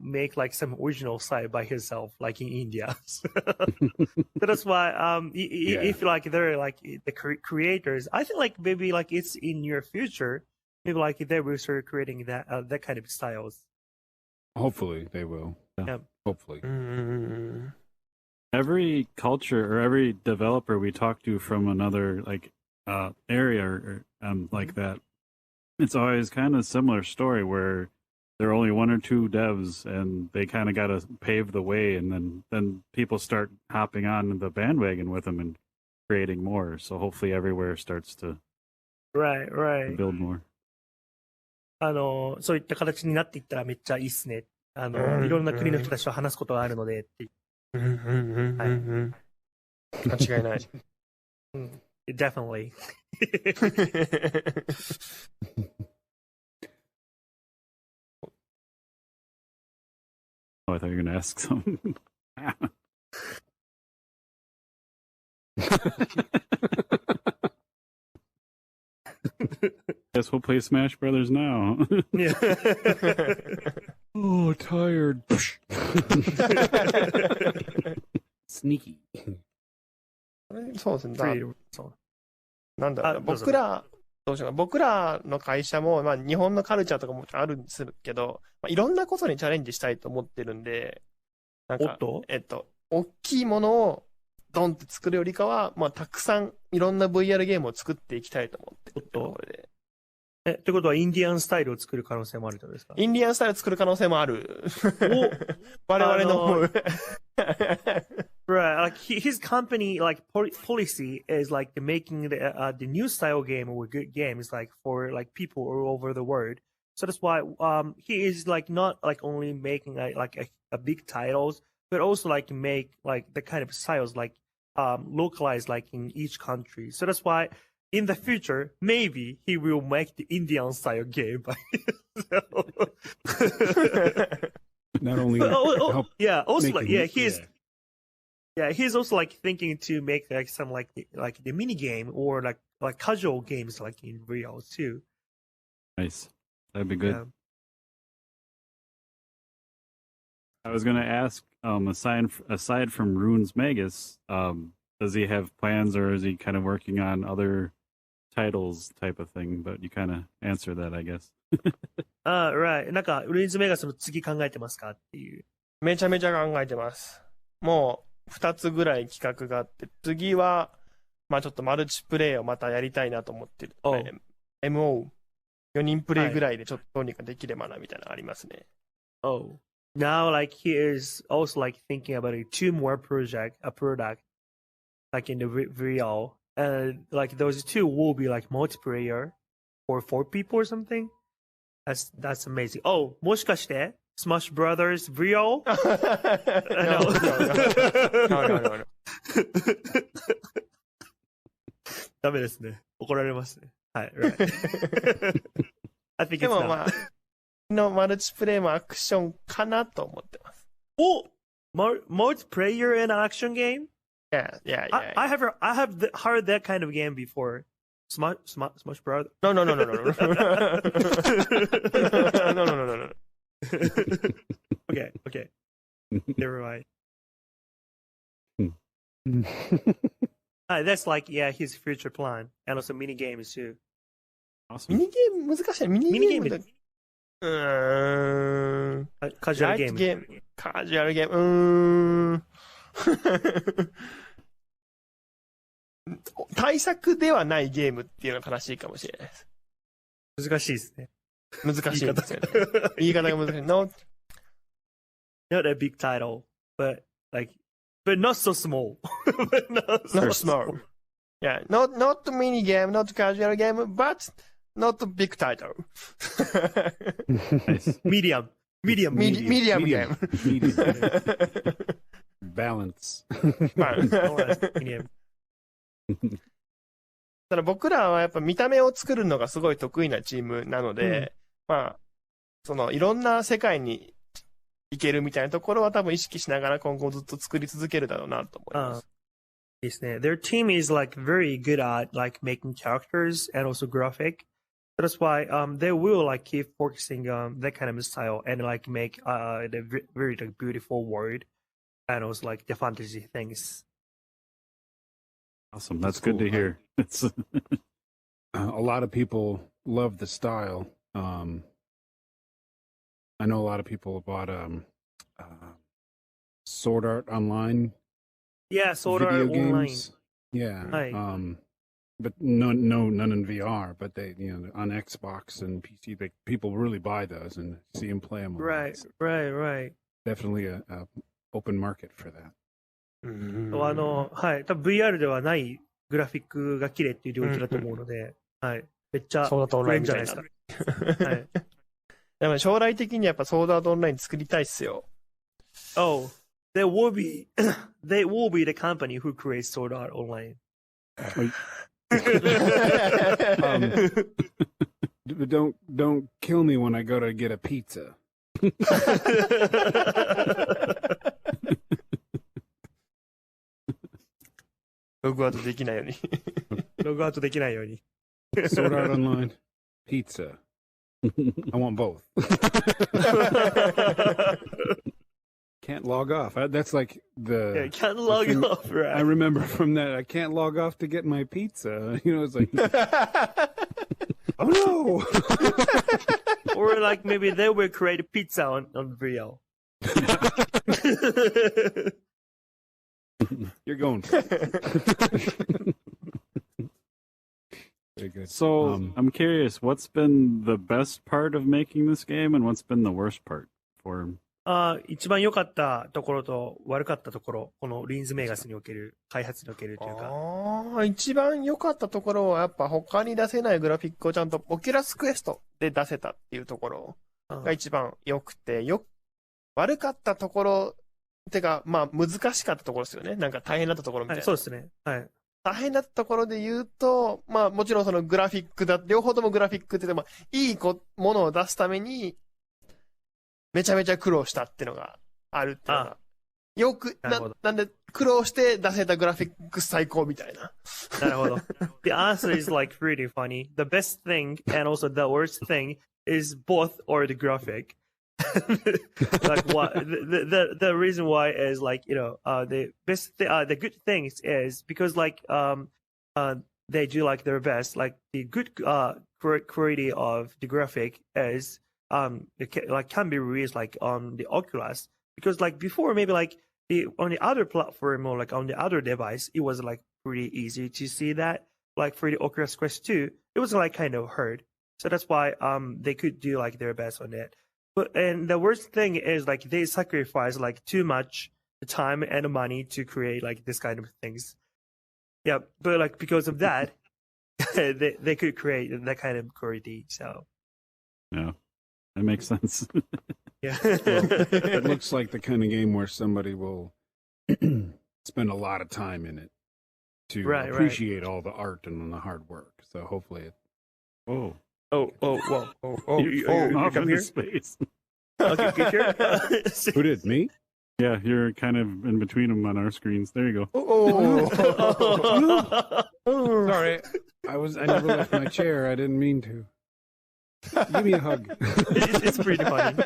[SPEAKER 1] make like some original site by himself like in India. So that's why if like they're like the creators, I think like maybe like it's in your future, maybe like they will start creating that kind of styles.
[SPEAKER 2] Hopefully they will.
[SPEAKER 1] Yeah.
[SPEAKER 2] Hopefully.
[SPEAKER 4] Every culture or every developer we talk to from another like area or like that, it's always kind of similar story where there are only one or two devs and they kind of got to pave the way, and then people start hopping on the bandwagon with them and creating more. So hopefully everywhere starts to
[SPEAKER 1] Right.
[SPEAKER 4] build more.
[SPEAKER 1] そういった形になっていったらめっちゃいいっすね。いろんな国の人たちと話すことがあるのでっていう。
[SPEAKER 3] 間違いない。
[SPEAKER 1] Definitely.
[SPEAKER 4] Oh, I thought you were going to ask something. Guess we'll play Smash Brothers now.
[SPEAKER 1] Yeah.
[SPEAKER 2] Oh, tired. Sneaky.
[SPEAKER 3] そうですね。
[SPEAKER 1] そう
[SPEAKER 3] なんだろうな、
[SPEAKER 1] どうぞ
[SPEAKER 3] 僕らの会社も、まあ日本のカルチャーとかもあるんですけど、まあ、いろんなことにチャレンジしたいと思ってるんで、なんか、大きいものをドンって作るよりかは、まあたくさんいろんな VR ゲームを作っていきたいと思ってるところで。
[SPEAKER 1] ってことはインディアンスタイルを作る可能性もあるってことですか？
[SPEAKER 3] インディアンスタイルを作る可能性もある。我々の思う。
[SPEAKER 1] Right, like his company like policy is like making the new style game or good games like for like people all over the world. So that's why he is like not like only making like a big titles, but also like make like the kind of styles like localized like in each country. So that's why in the future maybe he will make the Indian style game.
[SPEAKER 2] Not only
[SPEAKER 1] also like he's also like thinking to make like some like the mini game or like casual games like in real too.
[SPEAKER 4] Nice. That'd be good.
[SPEAKER 1] Yeah.
[SPEAKER 4] I was gonna ask, aside from Ruins Magus, does he have plans or is he kind of working on other titles type of thing? But you kind of answer that, I guess.
[SPEAKER 1] Right. なんか、ルインズメガスの次考えてますかっていう。
[SPEAKER 3] めちゃめちゃ考えてます。もう、2つぐらい企画があって、次は、まあちょっとマルチプレイをまたやりたいなと思ってる。MO、4人プレイぐらいでちょっとどうにかできればな、みたいなのありますね。
[SPEAKER 1] Oh. Now, like, he is also, like, thinking about two more product, like, in the real. And, like, those two will be, like, multiplayer for 4 people or something. That's amazing. Oh, もしかして Smash Brothers Real?
[SPEAKER 3] No.
[SPEAKER 1] ダメですね。怒られますね。はい、right. I think it's
[SPEAKER 3] でもまあ、のマルチプレイもアクションかなと思ってます。
[SPEAKER 1] Oh, multiplayer in an action game?
[SPEAKER 3] Yeah.
[SPEAKER 1] I have heard that kind of game before. Smash Brothers.
[SPEAKER 3] No. No.
[SPEAKER 1] Okay. Never mind. That's like his future plan, and also mini games too.
[SPEAKER 4] Awesome.
[SPEAKER 3] ミニゲーム難しい。ミニゲームだ。
[SPEAKER 1] カジュアルゲーム。
[SPEAKER 3] カジュアルゲーム。対策ではないゲームっていうのが正しいかもしれないです。
[SPEAKER 1] 難しいですね。
[SPEAKER 3] 難しいですよね。言い方が難しい。Not
[SPEAKER 1] a big title, but not so small.
[SPEAKER 3] Not small. Yeah, not the mini game, not casual game, but not the big title.
[SPEAKER 4] Nice.
[SPEAKER 1] Medium.
[SPEAKER 3] Medium
[SPEAKER 2] Medium.
[SPEAKER 3] game.
[SPEAKER 2] Balance.
[SPEAKER 1] Medium.
[SPEAKER 3] ただ僕らはやっぱ見た目を作るのがすごい得意なチームなので、まあ、そのいろんな世界に行けるみたいなところは多分意識しながら今後ずっと作り続けるだろうなと思います。
[SPEAKER 1] Yes, their team is like very good at like making characters and also graphic. That's why they will like keep focusing on that kind of style and like make the very like, beautiful world and also like the fantasy things.
[SPEAKER 4] Awesome. That's good to hear. It's
[SPEAKER 2] a lot of people love the style. I know a lot of people bought Sword Art Online.
[SPEAKER 1] Yeah, Sword
[SPEAKER 2] video
[SPEAKER 1] Art
[SPEAKER 2] games.
[SPEAKER 1] Online.
[SPEAKER 2] Yeah.
[SPEAKER 1] Right.
[SPEAKER 2] But none in VR. But they, on Xbox and PC, people really buy those and see them play them.
[SPEAKER 1] Right.
[SPEAKER 2] Definitely a open market for that.
[SPEAKER 1] はい。多分 VR ではないグラフィックが綺麗っていう領域だと思うので、はい。めっちゃ
[SPEAKER 3] ソードアートオンラインみたいな。
[SPEAKER 1] じゃないですか。はい。
[SPEAKER 3] でも将来的にやっぱソードアートオンライン作りたいっすよ。
[SPEAKER 1] Oh, they will be the company who creates Sword Art Online.
[SPEAKER 2] Don't kill me when I go to get a pizza.
[SPEAKER 3] ログアウトできないように。
[SPEAKER 1] ログアウトできないように。
[SPEAKER 2] Sword Art Online, pizza. I want both. Can't log off. That's like
[SPEAKER 1] Yeah, can't log off, right?
[SPEAKER 2] I remember from that. I can't log off to get my pizza. It's like, oh no.
[SPEAKER 1] Or like maybe they will create a pizza on video.
[SPEAKER 2] You're going for it. Very good.
[SPEAKER 4] So I'm curious, what's been the best part of making this game, and what's been the worst part for him?
[SPEAKER 1] 一番良かったところと悪かったところ、このリンズメガスにおける、開発におけるというか。
[SPEAKER 3] 一番良かったところはやっぱ他に出せないグラフィックをちゃんとオキュラスクエストで出せたっていうところが一番良くて、悪かったところってか、まあ難しかったところですよね。なんか大変だったところみたいな。
[SPEAKER 1] はい、そうですね。はい。
[SPEAKER 3] 大変だったところで言うと、まあもちろんそのグラフィック両方ともグラフィックって言っても、いいものを出すために、めちゃめちゃ苦労したっていうのがあるっていうのが。よく、なんで苦労して出せたグラフィック最高みたいな。
[SPEAKER 1] なるほど。The answer is like really funny. The best thing and also the worst thing is both or the graphic. Like what the reason why is like, the best the good things is because like they do like their best. Like the good quality of the graphic is it can be released like on the Oculus, because like before maybe like on the other platform or like on the other device it was like pretty easy to see that. Like for the Oculus Quest 2 it was like kind of hard, so that's why they could do like their best on it. And the worst thing is like they sacrifice like too much time and money to create like this kind of things. Yeah, but like because of that they could create that kind of quality. So
[SPEAKER 4] yeah, that makes sense.
[SPEAKER 1] Yeah.
[SPEAKER 2] It looks like the kind of game where somebody will spend a lot of time in it to appreciate all the art and the hard work. So hopefully it.
[SPEAKER 1] Oh,
[SPEAKER 4] you're off into space.
[SPEAKER 1] Okay, good here.
[SPEAKER 2] Who did, me?
[SPEAKER 4] Yeah, you're kind of in between them on our screens. There you go.
[SPEAKER 2] Sorry, I never left my chair. I didn't mean to. Give me a hug.
[SPEAKER 1] It's pretty funny.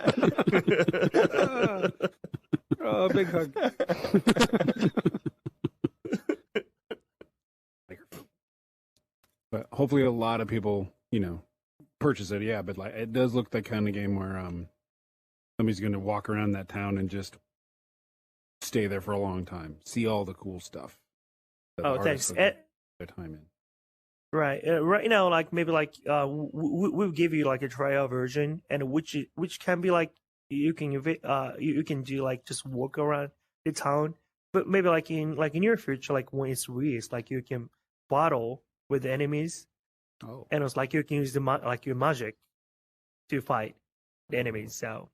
[SPEAKER 2] Oh, a big hug. But hopefully a lot of people, purchase it. Yeah, but like it does look that kind of game where somebody's going to walk around that town and just stay there for a long time, see all the cool stuff.
[SPEAKER 1] Thanks.
[SPEAKER 2] Their time in.
[SPEAKER 1] Right. Right now, like maybe like we'll give you like a trial version, and which can be like you can do like just walk around the town, but maybe like in your future, like when it's released, like you can battle with the enemies,
[SPEAKER 2] Oh,
[SPEAKER 1] and it's like you can use like your magic to fight the enemies. So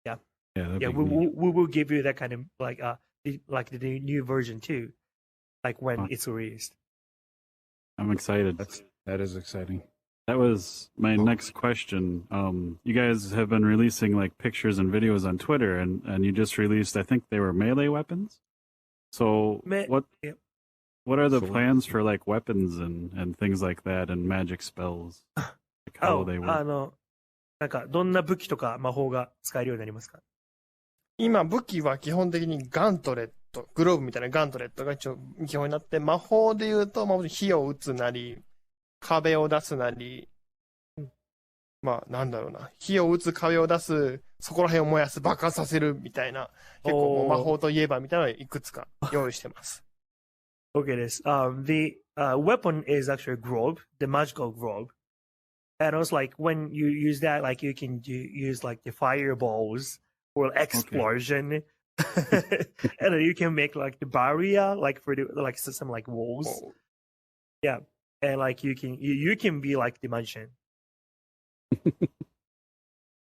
[SPEAKER 4] Yeah, that'd
[SPEAKER 1] yeah,
[SPEAKER 4] be
[SPEAKER 1] we
[SPEAKER 4] neat.
[SPEAKER 1] will give you that kind of like the new version too, like when
[SPEAKER 4] Huh.
[SPEAKER 1] it's released.
[SPEAKER 4] I'm excited.
[SPEAKER 2] that is exciting.
[SPEAKER 4] That was my next question. You guys have been releasing like pictures and videos on Twitter, and you just released, I think they were melee weapons. So
[SPEAKER 1] Yeah.
[SPEAKER 4] what are the
[SPEAKER 2] Sword.
[SPEAKER 4] plans for like weapons and things like that and magic spells? Like how they work?
[SPEAKER 1] なんかどんな武器とか魔法が使えるようになりますか？
[SPEAKER 3] 今、武器は基本的にガントレット、グローブみたいなガントレットが一応基本になって、魔法で言うと、火を撃つなり、壁を出すなり、なんだろうな、火を撃つ、壁を出す、そこら辺を燃やす、爆発させるみたいな、結構もう魔法といえばみたいなのをいくつか用意してます。
[SPEAKER 1] Okay, this the weapon is actually a globe, the magical globe, and it's like when you use that, like you can use like the fireballs or explosion, and then you can make like the barrier, like for the like system like walls, yeah, and like you can be like the magician.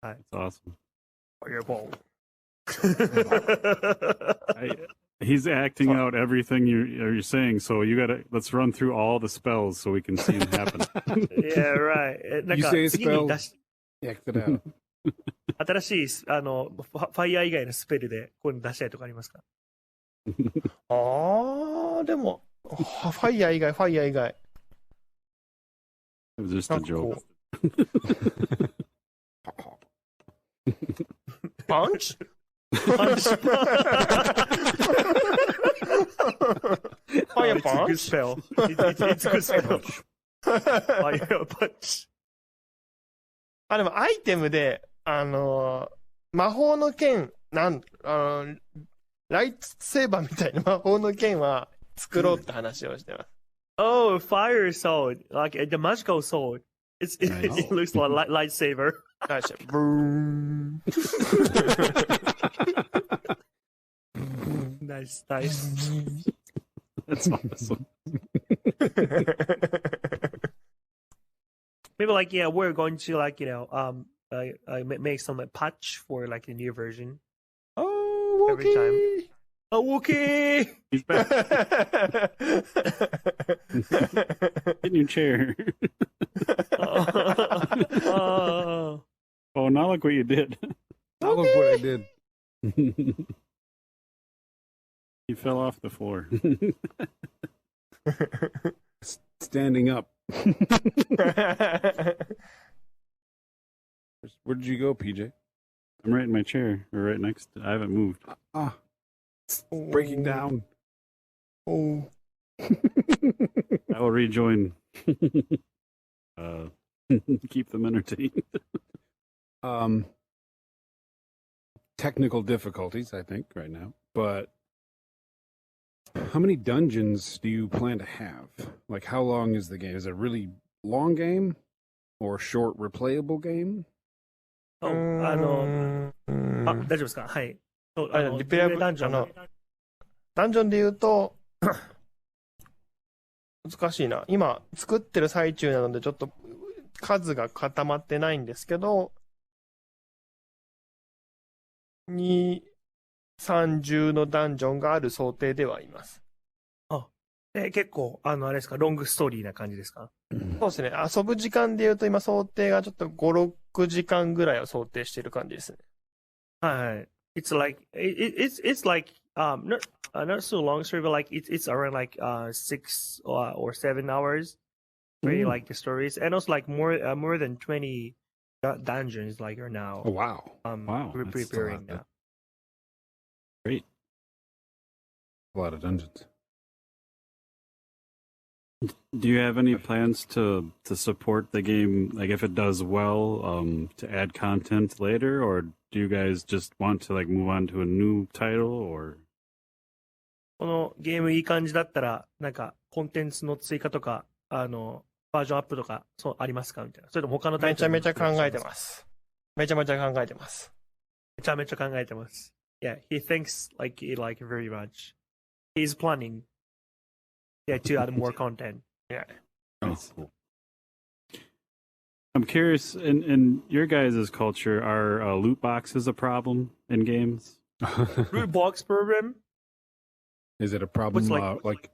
[SPEAKER 4] That's awesome.
[SPEAKER 1] Fireball.
[SPEAKER 4] He's acting out everything you're saying, so let's run through all the spells so we can see them happen.
[SPEAKER 1] Yeah, right.
[SPEAKER 2] You say
[SPEAKER 1] 次に
[SPEAKER 2] spell.
[SPEAKER 1] 出し
[SPEAKER 2] Act it out.
[SPEAKER 1] 新しいファイヤー以外のスペルでこういうの出したいとかありますか？
[SPEAKER 3] でも、ファイヤー以外。
[SPEAKER 4] It was just a joke.
[SPEAKER 3] パンチ
[SPEAKER 1] パンチ。
[SPEAKER 3] Fire punch?
[SPEAKER 1] It's a good spell. It's a good spell. Fire punch.
[SPEAKER 3] でもアイテムで、魔法の剣、ライトセーバーみたいな魔法の剣は作ろうって話をしてます。
[SPEAKER 1] Oh, fire sword. Like the magical sword. It looks like lightsaber.
[SPEAKER 3] ブーン。
[SPEAKER 1] Nice.
[SPEAKER 4] That's awesome.
[SPEAKER 1] Maybe like we're going to like make some like patch for like the new version.
[SPEAKER 3] Oh,
[SPEAKER 1] Every time. Oh, okay.
[SPEAKER 4] He's back in your chair. Oh, now look what you did.
[SPEAKER 2] Now look what I did.
[SPEAKER 4] He fell off the floor.
[SPEAKER 2] Standing up. Where did you go, PJ?
[SPEAKER 4] I'm right in my chair, or right next to, I haven't moved.
[SPEAKER 2] It's breaking down.
[SPEAKER 3] Oh.
[SPEAKER 4] I will rejoin. Keep them entertained.
[SPEAKER 2] Technical difficulties, I think, right now. But how many dungeons do you plan to have? Like, how long is the game? Is it a really long game or short replayable game?
[SPEAKER 1] 大丈夫ですか？はい。
[SPEAKER 3] リペアブ
[SPEAKER 1] ダンジョン。
[SPEAKER 3] ダンジョンで言うと、難しいな。今、作ってる最中なので、ちょっと数が固まってないんですけど、30のダンジョンがある想定ではいます。
[SPEAKER 1] 結構、あれですか、ロングストーリーな感じですか？
[SPEAKER 3] そうですね。遊ぶ時間で言うと、今想定がちょっと5、6時間ぐらいを想定している感じですね。
[SPEAKER 1] はい。It's like, it's like, not so long story, but like, it's around like, 6 or 7 hours. Really like the stories. And also like more than 20 dungeons like are now.
[SPEAKER 2] Oh, wow.
[SPEAKER 4] Wow,
[SPEAKER 1] We're
[SPEAKER 4] that's
[SPEAKER 1] preparing now.
[SPEAKER 4] Great.
[SPEAKER 2] A lot of dungeons.
[SPEAKER 4] Do you have any plans to support the game, like if it does well, to add content later, or do you guys just want to like move on to a new title, or?
[SPEAKER 1] このゲームいい感じだったら、なんかコンテンツの追加とか、バージョンアップとか、そうありますかみたいな。それとも他のタイトル。
[SPEAKER 3] めちゃめちゃ考えてます。めちゃめちゃ考えてます。
[SPEAKER 1] めちゃめちゃ考えてます。Yeah, he thinks like very much. He's planning. Yeah, to add more content.
[SPEAKER 3] Yeah.
[SPEAKER 2] Oh, cool.
[SPEAKER 4] I'm curious, in your guys' culture, are loot boxes a problem in games?
[SPEAKER 1] Root box program.
[SPEAKER 2] Is it a problem?
[SPEAKER 1] What's
[SPEAKER 2] Like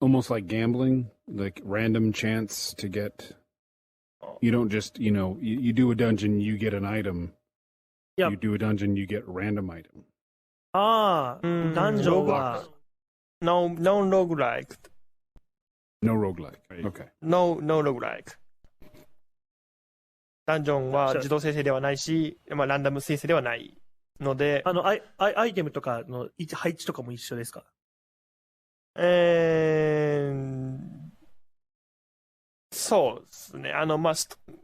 [SPEAKER 2] almost like gambling, like random chance to get. You don't just you do a dungeon, you get an item.
[SPEAKER 1] Yep.
[SPEAKER 2] You do a dungeon, you get a random item.
[SPEAKER 1] ああ、ダンジョンは、
[SPEAKER 3] No roguelike.
[SPEAKER 2] No roguelike.
[SPEAKER 4] Right.
[SPEAKER 2] Okay.
[SPEAKER 3] No roguelike. ダンジョンは自動生成ではないし、まあ、ランダム生成ではないので、
[SPEAKER 1] アイテムとかの配置とかも一緒ですか？
[SPEAKER 3] そうですね。まあ、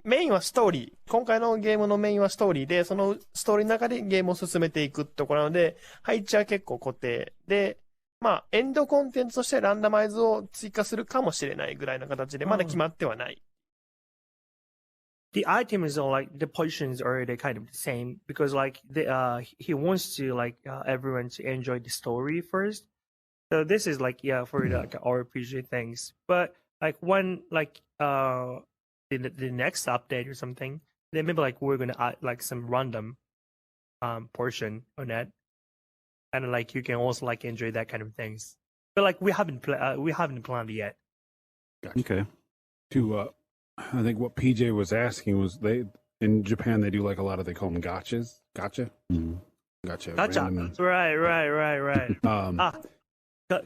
[SPEAKER 3] メインはストーリー。今回のゲームのメインはストーリーで、そのストーリーの中でゲームを進めていくってところなので、配置は結構固定で、まあ、エンドコンテンツとしてランダマイズを追加するかもしれないぐらいの形で、まだ決まってはない。
[SPEAKER 1] The items are like the positions are they kind of the same because like he wants to like everyone to enjoy the story first. So this is like for like RPG things. But like when like the next update or something, then maybe like we're gonna add like some random portion on that, and like you can also like enjoy that kind of things. But like we haven't planned yet.
[SPEAKER 2] Gotcha.
[SPEAKER 4] Okay.
[SPEAKER 2] I think what PJ was asking was in Japan they do like a lot of they call them gotchas. Gotcha.
[SPEAKER 4] Mm-hmm.
[SPEAKER 2] Gotcha.
[SPEAKER 1] Gotcha.
[SPEAKER 2] Random,
[SPEAKER 1] Right.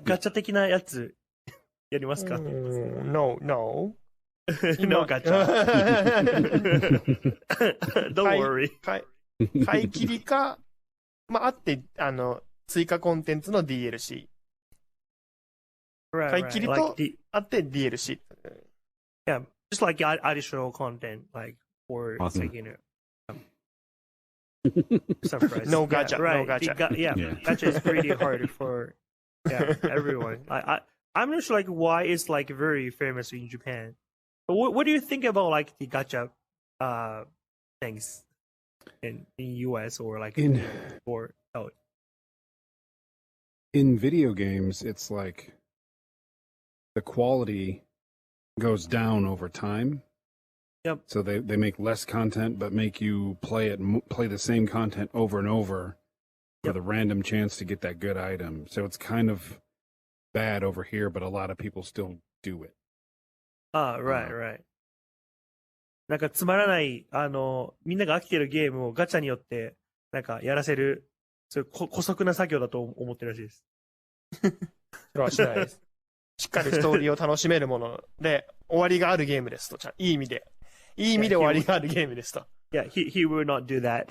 [SPEAKER 1] ガチャ的なやつやりますか？
[SPEAKER 3] No.
[SPEAKER 1] No ガチャ。Don't worry.
[SPEAKER 3] 買い切りか、まあ、あって、追加コンテンツの DLC。買い切りと、あって DLC。Yeah,
[SPEAKER 1] just like additional content, like for
[SPEAKER 4] Awesome.
[SPEAKER 1] like some price.
[SPEAKER 3] No gacha,
[SPEAKER 1] right.
[SPEAKER 3] no gacha.
[SPEAKER 2] Yeah.
[SPEAKER 1] Gacha is pretty hard for everyone. I'm not sure like why it's like very famous in Japan. But what do you think about like the gacha things in US or like
[SPEAKER 2] In video games, it's like the quality goes down over time.
[SPEAKER 1] Yep.
[SPEAKER 2] So they make less content, but make you play the same content over and over for the random chance to get that good item. So it's kind of bad over here, but a lot of people still do it.
[SPEAKER 1] Right. なんかつまらないみんなが飽きてるゲームをガチャによってなんかやらせるそういう姑息な作業だと思ってるらしいです。
[SPEAKER 3] それはしないです。しっかりストーリーを楽しめるもので、終わりがあるゲームですと。いい意味で終わりがあるゲームですと。
[SPEAKER 1] Yeah, he will not do that.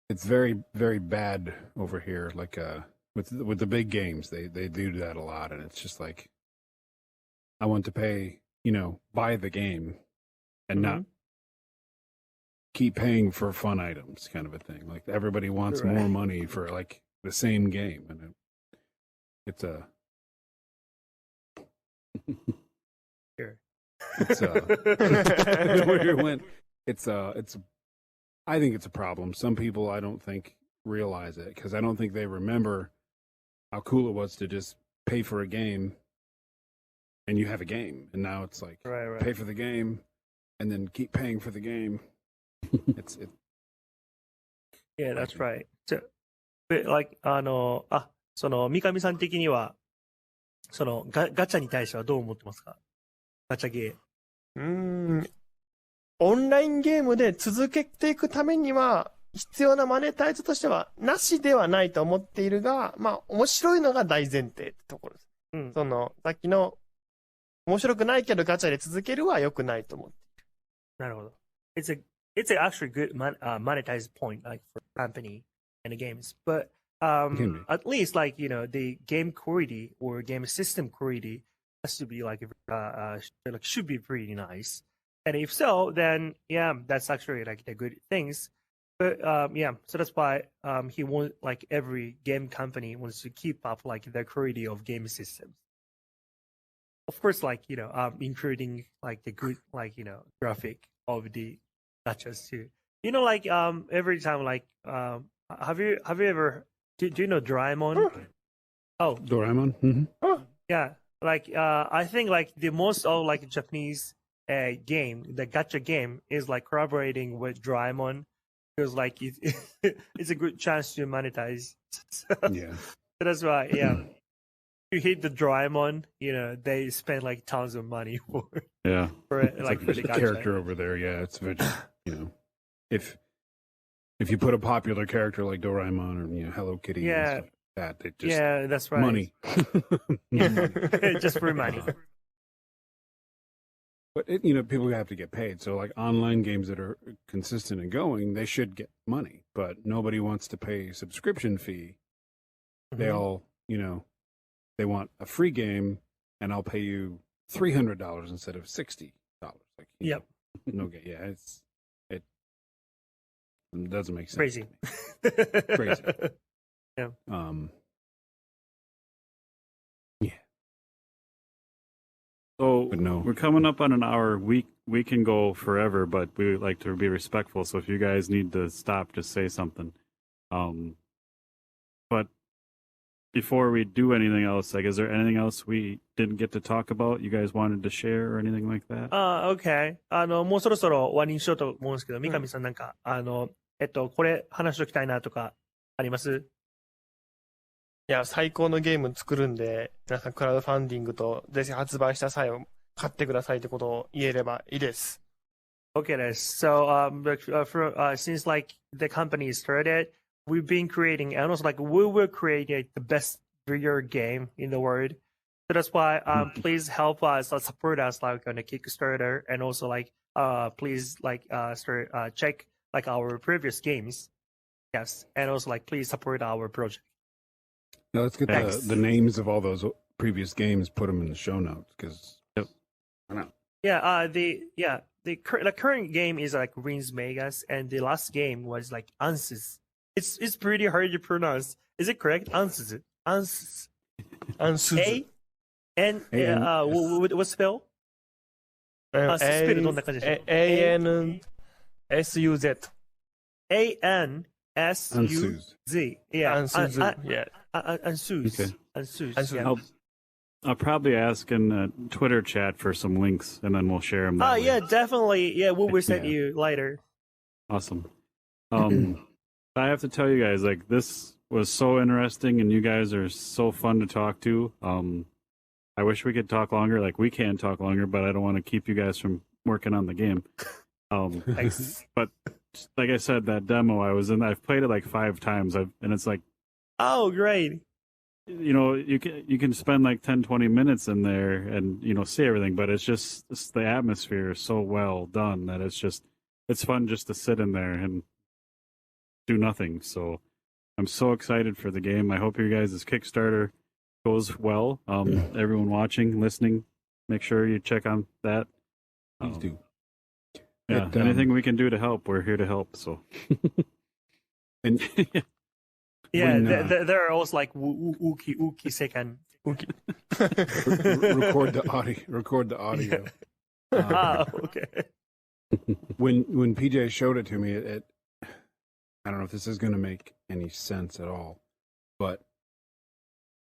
[SPEAKER 2] It's very, very bad over here. Like with the big games, they do that a lot, and it's just like I want to pay, buy the game, and not keep paying for fun items, kind of a thing. Like everybody wants more money for like the same game, and it's a.
[SPEAKER 1] Sure.
[SPEAKER 2] It's I think it's a problem. Some people I don't think realize it because I don't think they remember how cool it was to just pay for a game and you have a game, and now it's like pay for the game and then keep paying for the game.
[SPEAKER 1] Yeah, that's right. So, like その三上さん的にはそのガチャに対してはどう思ってますか？ガチャゲー。
[SPEAKER 3] オンラインゲームで続けていくためには必要なマネタイズとしてはなしではないと思っているが、まあ面白いのが大前提ってところです。さっきの面白くないけどガチャで続けるは良くないと思っている。
[SPEAKER 1] なるほど。It's a actually good monetized point like for company and the games, but at least like the game quality or game system quality has to be like should be pretty nice. And if so, then that's actually like the good things. But so that's why he wants like every game company wants to keep up like the quality of game systems. Of course, like including like the good like graphic of the gachas too. Like every time like have you ever Do you know Doraemon? Oh,
[SPEAKER 2] Doraemon. Mm-hmm.
[SPEAKER 1] yeah. Like I think like the most of like Japanese game, the gacha game, is like collaborating with Doraemon because like it's a good chance to monetize. So
[SPEAKER 2] Yeah.
[SPEAKER 1] that's why, yeah. You hit the Doraemon, you know, they spend like tons of money for it,
[SPEAKER 2] It's
[SPEAKER 1] like for
[SPEAKER 2] there's
[SPEAKER 1] the
[SPEAKER 2] a
[SPEAKER 1] gacha.
[SPEAKER 2] character over there. Yeah, it's just, you know, if you put a popular character like Doraemon or Hello Kitty and
[SPEAKER 1] Yeah.
[SPEAKER 2] stuff like that, they just
[SPEAKER 1] Yeah, that's right.
[SPEAKER 2] money.
[SPEAKER 1] Just for money.
[SPEAKER 2] But people have to get paid. So like online games that are consistent and going, they should get money. But nobody wants to pay a subscription fee. They all, they want a free game, and I'll pay you $300 instead of $60. Like,
[SPEAKER 1] Yep.
[SPEAKER 2] No, yeah, it doesn't make sense.
[SPEAKER 1] Crazy.
[SPEAKER 2] Crazy.
[SPEAKER 1] Yeah.
[SPEAKER 2] Yeah.
[SPEAKER 4] So
[SPEAKER 2] But no.
[SPEAKER 4] we're coming up on an hour. We can go forever, but we would like to be respectful. So if you guys need to stop, just say something. But before we do anything else, like, is there anything else we didn't get to talk about? You guys wanted to share or anything like that?
[SPEAKER 1] OK。もうそろそろ終わりにしようと思うんですけど、三上さんなんか、これ話しておきたいなとかあります？
[SPEAKER 3] いや、最高のゲーム作るんで、皆さんクラウドファンディングと、ぜひ発売した際を買ってくださいってことを言えればいいです。
[SPEAKER 1] Okay, so since like the company started, we've been creating, and also like we will create the best video game in the world. So that's why please help us, support us like on the Kickstarter, and also like please like check like our previous games, yes, and also like please support our project.
[SPEAKER 2] Now let's get the names of all those previous games, put them in the show notes, because I know.
[SPEAKER 1] Yeah, the current game is like Ruins Magus, and the last game was like Ansys. It's pretty hard to pronounce. Is it correct? Ansys.
[SPEAKER 3] Ansys.
[SPEAKER 1] What's spell? spell どんな感じでしょう？
[SPEAKER 3] ANSUZ.
[SPEAKER 1] ANSUZ. Yeah.
[SPEAKER 3] Ansuz. Yeah.
[SPEAKER 1] Ansuz.
[SPEAKER 4] Okay.
[SPEAKER 1] Ansuz. Yeah.
[SPEAKER 4] I'll probably ask in the Twitter chat for some links, and then we'll share them.
[SPEAKER 1] Yeah, definitely. Yeah, we will send you later.
[SPEAKER 4] Awesome. I have to tell you guys, like, this was so interesting, and you guys are so fun to talk to. I wish we could talk longer. Like, we can talk longer, but I don't want to keep you guys from working on the game.
[SPEAKER 1] Thanks.
[SPEAKER 4] But like I said, that demo I've played it like 5 times, and it's like,
[SPEAKER 1] oh, great.
[SPEAKER 4] You can spend like 10-20 minutes in there and see everything, but it's the atmosphere is so well done that it's fun just to sit in there and do nothing. So I'm so excited for the game. I hope your guys' Kickstarter goes well. Everyone watching, listening, make sure you check on that.
[SPEAKER 2] Please do.
[SPEAKER 4] Yeah, anything we can do to help, we're here to help. So
[SPEAKER 2] and
[SPEAKER 1] yeah, there are also like wookie second.
[SPEAKER 2] Record the audio.
[SPEAKER 1] Okay.
[SPEAKER 2] When PJ showed it to me, I don't know if this is going to make any sense at all, but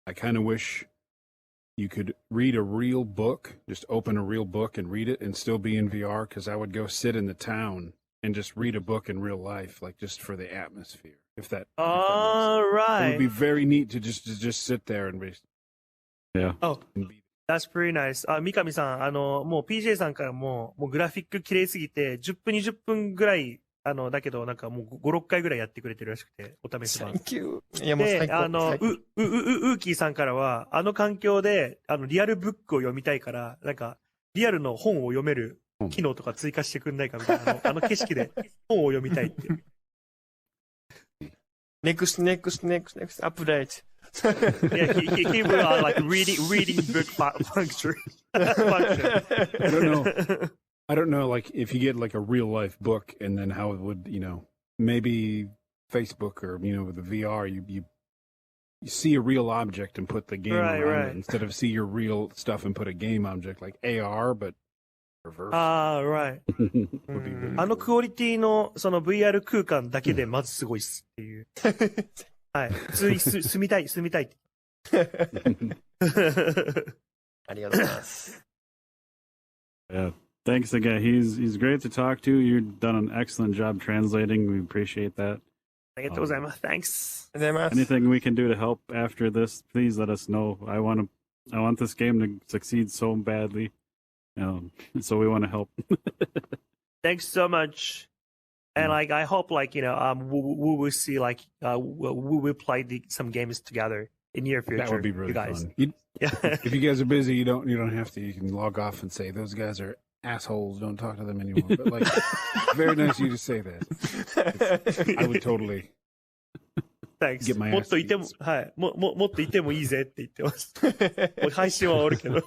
[SPEAKER 2] I kind of wish you could read a real book, just open a real book and read it and still be in VR, because I would go sit in the town and just read a book in real life, like just for the atmosphere. If that
[SPEAKER 1] right.
[SPEAKER 2] It would be very neat to just sit there and be.
[SPEAKER 4] Yeah.
[SPEAKER 1] Oh, that's pretty nice. 三上さん、もう PJ さんからもうグラフィック綺麗すぎて、10分20分ぐらい、だけどなんかもう5、6回ぐらいやってくれてるらしくて、お試し版。
[SPEAKER 3] Thank you. いや、もう最高。
[SPEAKER 1] ウーキーさんからは、環境で、リアルブックを読みたいから、なんか、リアルの本を読める機能とか追加してくんないかみたいな、景色で本を読みたいって。
[SPEAKER 3] Next update.
[SPEAKER 1] Yeah, he will like reading book function.
[SPEAKER 2] I don't know, like if you get like a real life book, and then how it would, maybe Facebook or with the VR, you see a real object and put the game around it, instead of see your real stuff and put a game object like AR, but reverse.
[SPEAKER 1] Right. クオリティのその VR 空間だけでまずすごいっすっていう。はい。普通に住みたいって。
[SPEAKER 3] ありがとうございます。
[SPEAKER 4] Yeah. Thanks again. He's great to talk to. You've done an excellent job translating. We appreciate that.
[SPEAKER 1] ありがとうございます。Thanks.
[SPEAKER 3] ありがとうございます。
[SPEAKER 4] Anything we can do to help after this, please let us know. I want this game to succeed so badly. So we want to help.
[SPEAKER 1] Thanks so much. And like I hope like we will see like we will play some games together in near future.
[SPEAKER 2] That would be really
[SPEAKER 1] you guys.
[SPEAKER 2] fun.
[SPEAKER 1] Yeah.
[SPEAKER 2] If you guys are busy, you don't have to. You can log off and say those guys are assholes. Don't talk to them anymore. But like, very nice of you to say that. I would totally.
[SPEAKER 1] Thanks.
[SPEAKER 2] Get my
[SPEAKER 1] もっ
[SPEAKER 2] ass
[SPEAKER 1] といても
[SPEAKER 2] beat.
[SPEAKER 1] はいもっといてもいいぜって言ってます。もう配信はおるけど。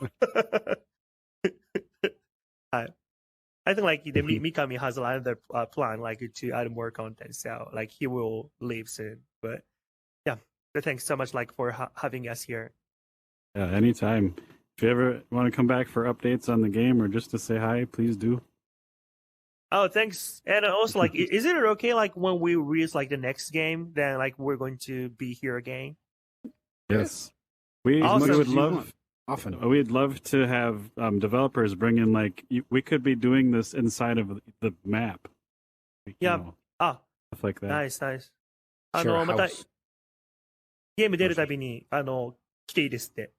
[SPEAKER 1] はい。I think like the Mikami has another plan like to add more content, so like he will leave soon. But yeah, but thanks so much like for having us here.
[SPEAKER 4] Yeah, anytime. If you ever want to come back for updates on the game or just to say hi, please do.
[SPEAKER 1] Oh, thanks. And also like, is it okay like when we release like the next game, then like we're going to be here again?
[SPEAKER 4] Yes, we
[SPEAKER 1] Awesome.
[SPEAKER 4] would love.
[SPEAKER 2] Often.
[SPEAKER 4] We'd love to have developers bring in like we could be doing this inside of the map.
[SPEAKER 1] Yeah. Ah,
[SPEAKER 4] stuff like that.
[SPEAKER 1] nice, nice.
[SPEAKER 2] Share a
[SPEAKER 1] また
[SPEAKER 2] house.
[SPEAKER 1] ゲーム出るたびに来ていいですって。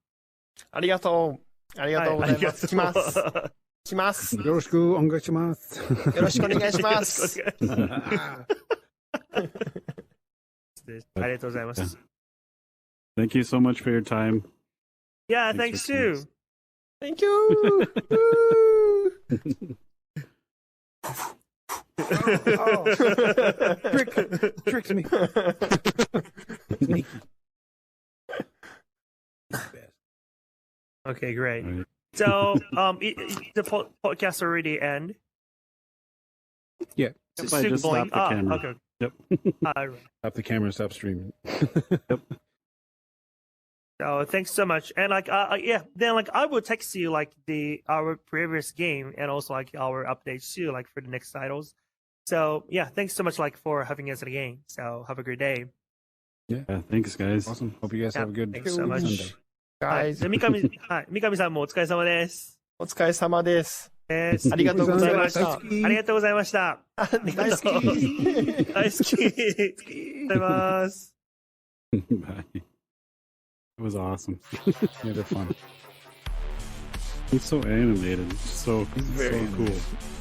[SPEAKER 3] ありがとう。ありがとうございます。来ます。来ます。
[SPEAKER 2] よろしくお願いします。
[SPEAKER 3] よろしくお願いします。
[SPEAKER 1] ありがとうございます。
[SPEAKER 4] Thank you so much for your time.
[SPEAKER 1] Yeah, thanks too.
[SPEAKER 3] Thank you.
[SPEAKER 2] Tricked me. Sneaky.
[SPEAKER 1] Okay, great.
[SPEAKER 4] All right.
[SPEAKER 1] So, the podcast already end.
[SPEAKER 2] Yeah.
[SPEAKER 4] Yep, I just stopped the camera.
[SPEAKER 1] Okay.
[SPEAKER 4] Yep.
[SPEAKER 1] All right.
[SPEAKER 2] Stop the camera. Stop streaming.
[SPEAKER 1] So thanks so much. And like, yeah, then like I will text you like our previous game and also like our updates too, like for the next titles. So yeah, thanks so much like for having us again. So have a great day.
[SPEAKER 4] Yeah, thanks guys.
[SPEAKER 2] Awesome. Hope you guys have a good
[SPEAKER 1] Thanks so much.
[SPEAKER 2] Sunday.
[SPEAKER 1] はい。
[SPEAKER 3] Guys,
[SPEAKER 1] じゃあ三上さんもお疲れ様です。
[SPEAKER 3] お疲れ様です。
[SPEAKER 1] です
[SPEAKER 3] ありがとうございました。
[SPEAKER 1] ありがとうございました。
[SPEAKER 3] ありがとう。
[SPEAKER 1] 大好き。ありがとうございます。
[SPEAKER 4] Bye. It was awesome.
[SPEAKER 2] Yeah, they're fun.
[SPEAKER 4] He's so animated. So
[SPEAKER 2] Very
[SPEAKER 4] cool.
[SPEAKER 2] animated.